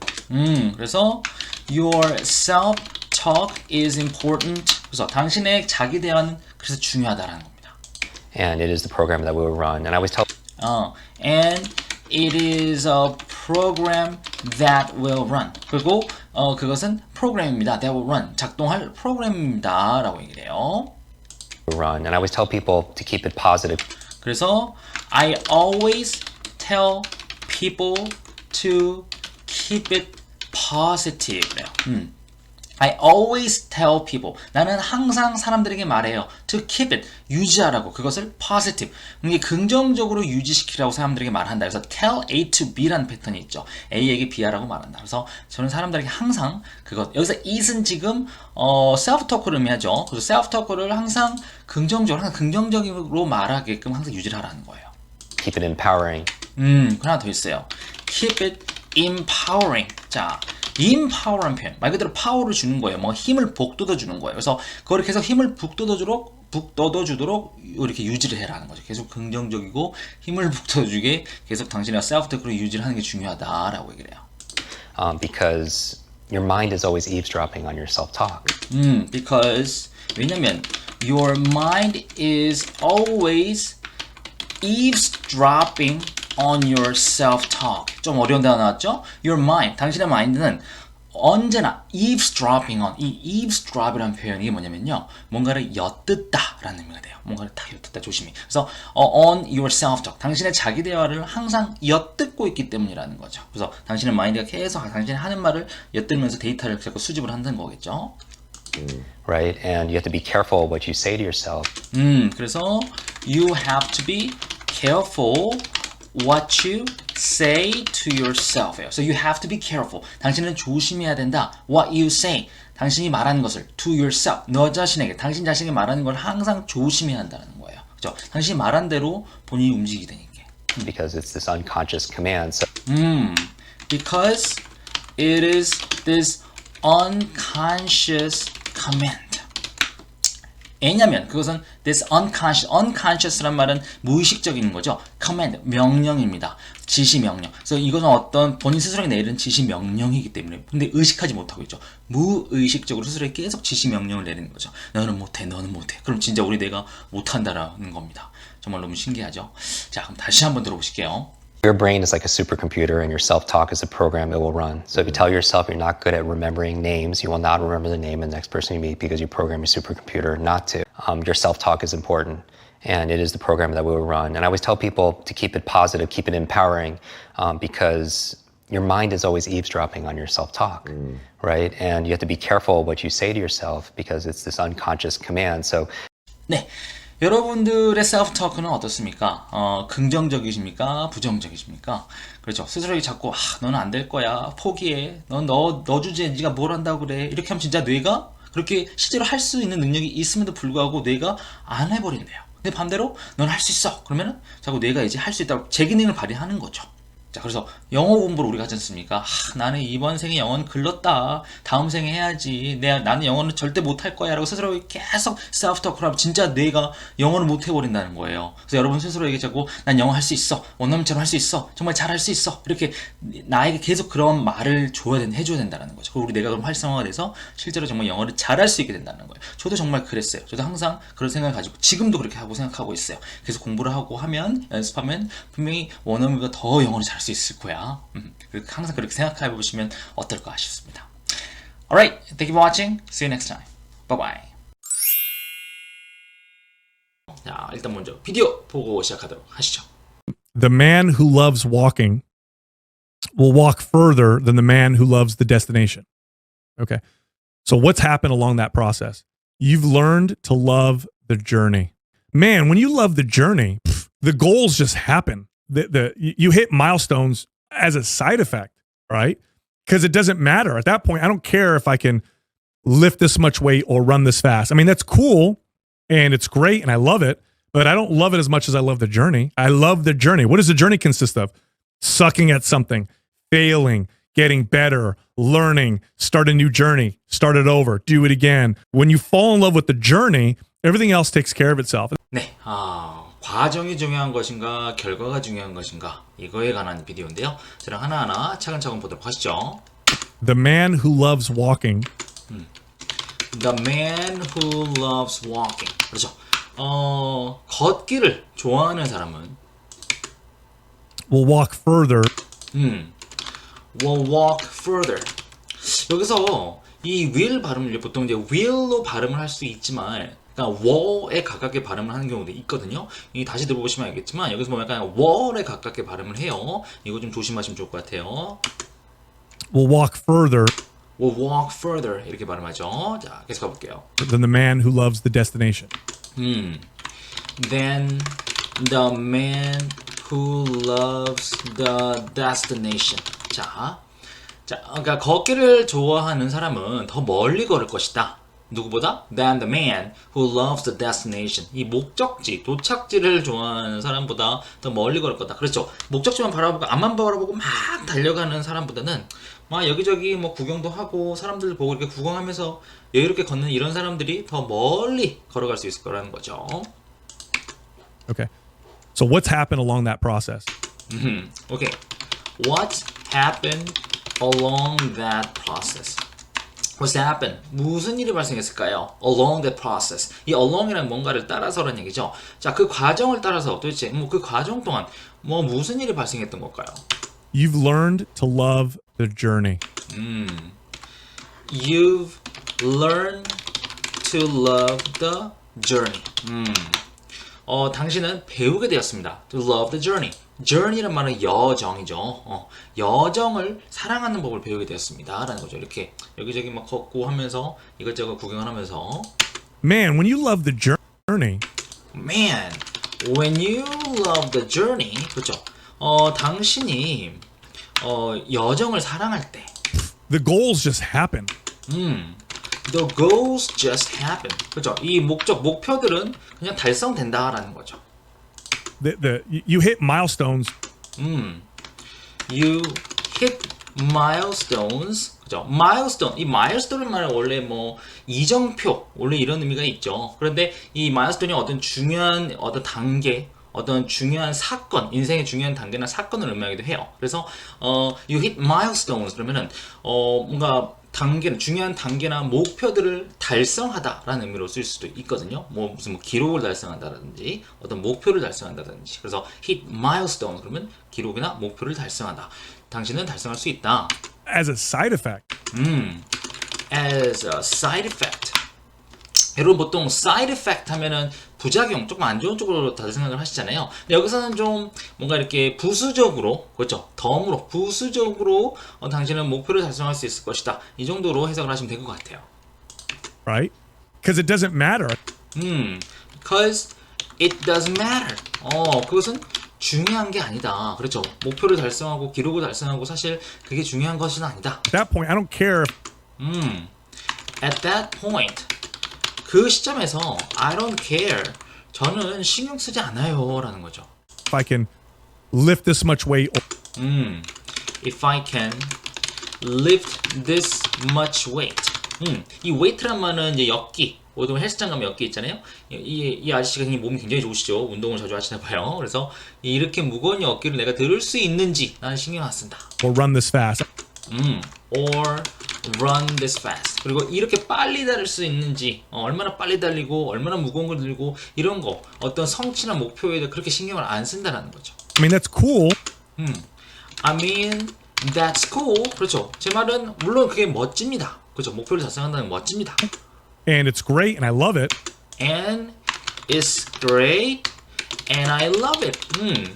A: 그래서 your self-talk is important. 그래서 당신의 자기 대화는 그래서 중요하다라는 겁니다.
J: And it is the program that will run. And I always tell
A: and it is a program that will run. 그리고 그것은 프로그램입니다. That will run. 작동할 프로그램입니다. 라고 얘기를 해요.
J: run. And I always tell people to keep it positive.
A: 그래서 I always tell people to keep it positive. I always tell people. 나는 항상 사람들에게 말해요. To keep it. 유지하라고. 그것을 positive. 이게 긍정적으로 유지시키라고 사람들에게 말한다. 그래서 tell A to B라는 패턴이 있죠. A에게 B하라고 말한다. 그래서 저는 사람들에게 항상 그것. 여기서 it은 지금 self-talk를 의미하죠. 그래서 self-talk를 항상 긍정적으로 말하게끔 항상 유지를 하라는 거예요.
J: Keep it empowering.
A: 하나 더 있어요. Keep it empowering. 자, empower한 표현. 말 그대로 파워를 주는 거예요. 뭐 힘을 북돋워 주는 거예요. 그래서 그걸 계속 힘을 북돋워 주도록 이렇게 유지를 해라는 거죠. 계속 긍정적이고 힘을 북돋워 주게 계속 당신의 self-talk로 유지를 하는 게 중요하다라고 얘기를 해요.
J: Because your mind is always eavesdropping on your self-talk.
A: Because 왜냐면 your mind is always eavesdropping on your self-talk. 좀 어려운 단어 나왔죠? Your mind, 당신의 마인드는 언제나 eavesdropping on, 이 eavesdrop이라는 표현이 뭐냐면요, 뭔가를 엿듣다라는 의미가 돼요. 뭔가를 다 엿듣다, 조심히. 그래서 on your self-talk, 당신의 자기 대화를 항상 엿듣고 있기 때문이라는 거죠. 그래서 당신의 마인드가 계속 당신이 하는 말을 엿들으면서 데이터를 자꾸 수집을 한다는 거겠죠.
J: Right? And you have to be careful what you say to yourself.
A: 그래서 you have to be careful what you say to yourself. So you have to be careful. 당신은 조심해야 된다. What you say. 당신이 말하는 것을 to yourself. 너 자신에게, 당신 자신에게 말하는 걸 항상 조심해야 한다는 거예요. 그죠? 당신이 말한 대로 본인이 움직이게 되니까.
J: Because it's this unconscious command. So
A: Because it is this unconscious command. 왜냐면 그것은 this unconscious란 말은 무의식적인 거죠. command, 명령입니다. 지시 명령. 그래서 이것은 어떤 본인 스스로에게 내리는 지시 명령이기 때문에 근데 의식하지 못하고 있죠. 무의식적으로 스스로에게 계속 지시 명령을 내리는 거죠. 너는 못해, 너는 못해. 그럼 진짜 우리 뇌가 못한다라는 겁니다. 정말 너무 신기하죠. 자, 그럼 다시 한번 들어보실게요.
J: your brain is like a supercomputer and your self-talk is a program it will run. So if you tell yourself you're not good at remembering names, you will not remember the name of the next person you meet because you program your supercomputer not to. Your self-talk is important and it is the program that will run. And I always tell people to keep it positive, keep it empowering because your mind is always eavesdropping on your self-talk, right? And you have to be careful what you say to yourself because it's this unconscious command. So
A: 네. 여러분들의 self-talk는 어떻습니까? 긍정적이십니까? 부정적이십니까? 그렇죠. 스스로에게 자꾸 너는 안 될 거야. 포기해. 너 주제에 네가 뭘 한다고 그래. 이렇게 하면 진짜 뇌가 그렇게 실제로 할 수 있는 능력이 있음에도 불구하고 뇌가 안 해버린대요. 근데 반대로 넌 할 수 있어. 그러면은 자꾸 뇌가 이제 할 수 있다고 제 기능을 발휘하는 거죠. 자, 그래서 영어 공부를 우리가 하지 않습니까? 나는 이번 생에 영어는 글렀다. 다음 생에 해야지. 나는 영어는 절대 못할 거야. 라고 스스로에게 계속 self-talk을 하면 진짜 뇌가 영어를 못 해버린다는 거예요. 그래서 여러분 스스로에게 자꾸 난 영어 할 수 있어. 원어민처럼 할 수 있어. 정말 잘할 수 있어. 이렇게 나에게 계속 그런 말을 해줘야 된다는 거죠. 그리고 우리 뇌가 그럼 활성화가 돼서 실제로 정말 영어를 잘할 수 있게 된다는 거예요. 저도 정말 그랬어요. 저도 항상 그런 생각을 가지고 지금도 그렇게 하고 생각하고 있어요. 계속 공부를 하고 하면 연습하면 분명히 원어민보다 더 영어를 잘할 수 있을 거야. 항상 그렇게 생각해 보시면 어떨까 싶습니다. Alright, thank you for watching. See you next time. Bye bye. 자, 일단 먼저 비디오 보고 시작하도록 하시죠.
K: The man who loves walking will walk further than the man who loves the destination. Okay. So what's happened along that process? You've learned to love the journey. Man, when you love the journey, the goals just happen. You hit milestones as a side effect, right? Because it doesn't matter. At that point, I don't care if I can lift this much weight or run this fast. I mean, that's cool and it's great and I love it, but I don't love it as much as I love the journey. I love the journey. What does the journey consist of? Sucking at something, failing, getting better, learning, start a new journey, start it over, do it again. When you fall in love with the journey, everything else takes care of itself.
A: 네, 과정이 중요한 것인가, 결과가 중요한 것인가, 이거에 관한 비디오인데요. 저랑 하나하나 차근차근 보도록 하시죠.
K: The man who loves walking.
A: The man who loves walking. 그렇죠. 걷기를 좋아하는 사람은
K: will walk further.
A: will walk further. 여기서 이 will 발음을 보통 이제 will로 발음을 할 수 있지만 그러니까 wall에 가깝게 발음을 하는 경우도 있거든요. 이 다시 들어보시면 알겠지만 여기서 보면 약간 wall에 가깝게 발음을 해요. 이거 좀 조심하시면 좋을 것 같아요.
K: Will walk further.
A: will walk further 이렇게 발음하죠. 자, 계속 가볼게요.
K: than the man who loves the destination.
A: Than the man who loves the destination. 자, 그러니까 걷기를 좋아하는 사람은 더 멀리 걸을 것이다. 누구보다? Than the man who loves the destination. 이 목적지, 도착지를 좋아하는 사람보다 더 멀리 걸을 거다. 그렇죠. 목적지만 바라보고 앞만 바라보고 막 달려가는 사람보다는 막 여기저기 뭐 구경도 하고 사람들 보고 이렇게 구경하면서 여유롭게 걷는 이런 사람들이 더 멀리 걸어갈 수 있을 거라는 거죠.
K: Okay. So what's happened along that process?
A: Okay. What happened along that process? What's happened? 무슨 일이 발생했을까요? Along that process. 이 along이란 뭔가를 따라서라는 얘기죠. 자, 그 과정을 따라서 도대체 뭐 그 과정 동안 뭐 무슨 일이 발생했던 걸까요?
K: You've learned to love the journey.
A: You've learned to love the journey. 당신은 배우게 되었습니다. To love the journey. journey란 말은 여정이죠. 여정을 사랑하는 법을 배우게 되었습니다. 라는 거죠. 이렇게 여기저기 막 걷고 하면서 이것저것 구경을 하면서
K: Man, when you love the journey,
A: Man, when you love the journey 그렇죠. 당신이 여정을 사랑할 때
K: the goals just happen.
A: The goals just happen. 그렇죠. 이 목표들은 그냥 달성된다라는 거죠.
K: You hit milestones.
A: You hit milestones. 그죠? milestone. 이 milestone은 말은 원래 뭐 이정표 원래 이런 의미가 있죠. 그런데 이 milestone이 어떤 중요한 어떤 단계, 어떤 중요한 사건, 인생의 중요한 단계나 사건을 의미하기도 해요. 그래서 you hit milestones 그러면은 뭔가 단계는 중요한 단계나 목표들을 달성하다라는 의미로 쓸 수도 있거든요. 뭐 무슨 뭐 기록을 달성한다든지 어떤 목표를 달성한다든지. 그래서 hit milestone 그러면 기록이나 목표를 달성한다. 당신은 달성할 수 있다.
K: As a side effect.
A: As a side effect. 여러분 보통 side effect 하면은 부작용 조금 안 좋은 쪽으로 다들 생각을 하시잖아요. 근데 여기서는 좀 뭔가 이렇게 부수적으로 그렇죠. 덤으로 부수적으로 당신은 목표를 달성할 수 있을 것이다. 이 정도로 해석을 하시면 될 것 같아요.
K: Right? Because it doesn't matter.
A: Because it doesn't matter. 그것은 중요한 게 아니다. 그렇죠. 목표를 달성하고 기록을 달성하고 사실 그게 중요한 것은 아니다.
K: At that point, I don't care.
A: At that point. 그 시점에서 I don't care. 저는 신경 쓰지 않아요. 라는 거죠.
K: If I can lift this much weight.
A: If I can lift this much weight. 이 weight란 말은 이제 엮기. 보통 헬스장 가면 엮기 있잖아요. 이 아저씨가 몸이 굉장히 좋으시죠. 운동을 자주 하시나 봐요. 그래서 이렇게 무거운 엮기를 내가 들을 수 있는지 나는 신경 안 쓴다.
K: Or run this fast.
A: Or run this fast. 그리고 이렇게 빨리 달릴 수 있는지, 얼마나 빨리 달리고, 얼마나 무거운 걸 들고, 이런 거, 어떤 성취나 목표에 대해 그렇게 신경을 안 쓴다는 거죠.
K: I mean, that's cool.
A: I mean, that's cool. 그렇죠. 제 말은, 물론 그게 멋집니다. 그렇죠. 목표를 달성한다는 건 멋집니다.
K: And it's great, and I love it.
A: And it's great, and I love it.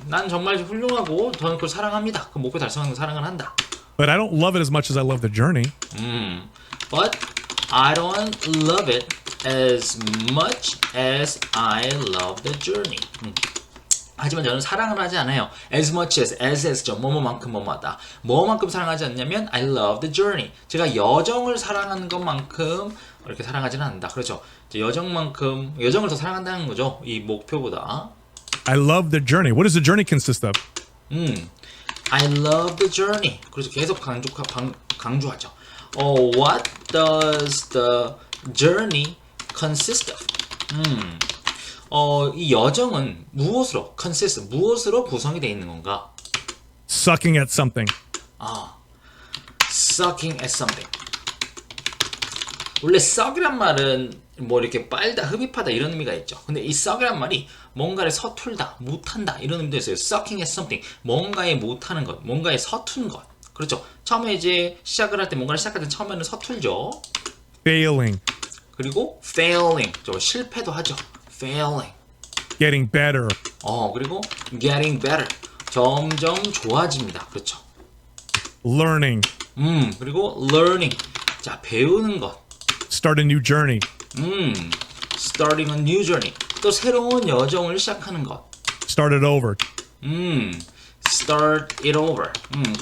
A: 난 정말 훌륭하고, 저는 그걸 사랑합니다. 그 목표 달성하는 걸 사랑을 한다.
K: But I don't love it as much as I love the journey.
A: But I don't love it as much as I love the journey. 하지만 저는 사랑을 하지 않아요. As much as죠. 뭐뭐만큼 뭐뭐하다. 뭐만큼 사랑하지 않냐면 I love the journey. 제가 여정을 사랑하는 것만큼 이렇게 사랑하지는 않는다. 그렇죠. 여정을 더 사랑한다는 거죠. 이 목표보다.
K: I love the journey. What does the journey consist of?
A: I love the journey. 그래서 계속 강조하죠. What does the journey consist of? 이 여정은 무엇으로 무엇으로 구성이 되어 있는 건가?
K: Sucking at something.
A: Sucking at something. 원래 suck이란 말은 뭐 이렇게 빨다, 흡입하다 이런 의미가 있죠. 근데 이 suck이란 말이 뭔가를 서툴다, 못한다 이런 의미도 있어요. Sucking at something. 뭔가에 못하는 것, 뭔가에 서툰 것. 그렇죠. 처음에 이제 시작을 할 때 뭔가를 시작할 때 처음에는 서툴죠.
K: Failing.
A: 그리고 failing. 실패도 하죠. Failing.
K: Getting better.
A: 그리고 getting better. 점점 좋아집니다. 그렇죠.
K: Learning.
A: 그리고 learning. 자, 배우는 것.
K: Start a new journey.
A: Starting a new journey. 또 새로운 여정을 시작하는 것.
K: Start it over.
A: Start it over.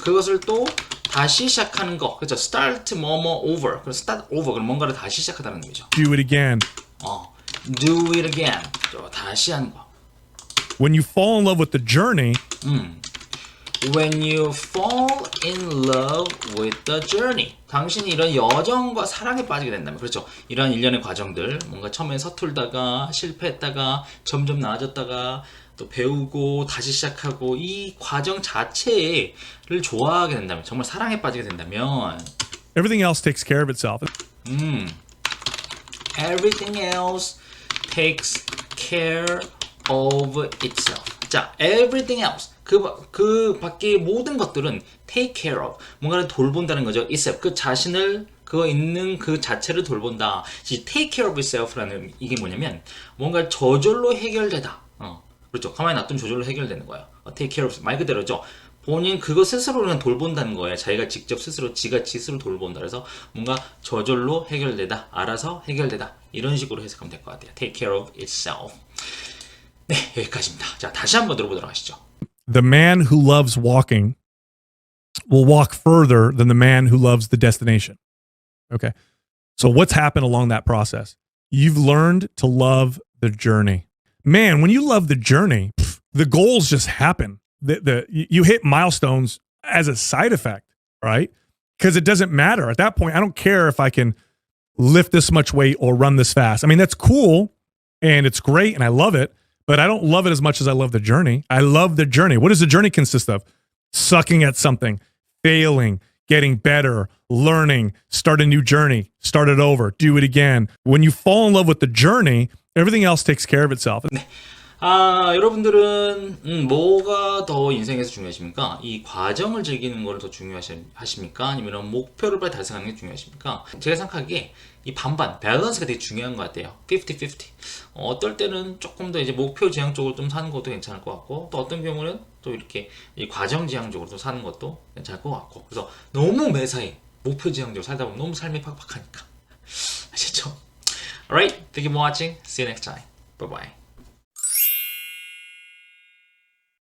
A: 그것을 또 다시 시작하는 거. 그렇죠? Start 뭐뭐 over. 그럼 start over. 그럼 뭔가를 다시 시작하다는 의미죠.
K: Do it again.
A: Do it again. 또 다시 하는 거.
K: When you fall in love with the journey,
A: When you fall in love with the journey. 당신이 이런 여정과 사랑에 빠지게 된다면, 그렇죠? 이런 일련의 과정들, 뭔가 처음에 서툴다가 실패했다가 점점 나아졌다가 또 배우고 다시 시작하고 이 과정 자체를 좋아하게 된다면, 정말 사랑에 빠지게 된다면,
K: everything else takes care of itself.
A: everything else takes care of itself. 자, everything else. 그 밖의 모든 것들은 take care of. 뭔가를 돌본다는 거죠. itself. 그 자신을, 그거 있는 그 자체를 돌본다. 이 take care of itself라는 이게 뭐냐면, 뭔가 저절로 해결되다. 그렇죠. 가만히 놔두면 저절로 해결되는 거예요. take care of, 말 그대로죠. 본인 그거 스스로는 돌본다는 거예요. 자기가 직접 스스로, 지가 스스로 돌본다. 그래서 뭔가 저절로 해결되다. 알아서 해결되다. 이런 식으로 해석하면 될 것 같아요. take care of itself. 네, 여기까지입니다. 자, 다시 한번 들어보도록 하시죠.
K: The man who loves walking will walk further than the man who loves the destination. Okay. So what's happened along that process? You've learned to love the journey. Man, when you love the journey, the goals just happen. You hit milestones as a side effect, right? Because it doesn't matter. At that point, I don't care if I can lift this much weight or run this fast. I mean, that's cool and it's great and I love it. But I don't love it as much as I love the journey. I love the journey. What does the journey consist of? Sucking at something, failing, getting better, learning, start a new journey, start it over, do it again. When you fall in love with the journey, everything else takes care of itself.
A: 여러분들은 뭐가 더 인생에서 중요하십니까? 이 과정을 즐기는 걸 더 중요하십니까? 아니면 목표를 빨리 달성하는 게 중요하십니까? 제가 생각하기에 이 반반, 밸런스가 되게 중요한 것 같아요. 50-50. 어떨 때는 조금 더 이제 목표 지향적으로 좀 사는 것도 괜찮을 것 같고, 또 어떤 경우는 또 이렇게 이 과정 지향적으로 또 사는 것도 괜찮을 것 같고. 그래서 너무 매사에 목표 지향적으로 살다 보면 너무 삶이 팍팍하니까. 아시죠? Alright, thank you for watching. See you next time. Bye bye.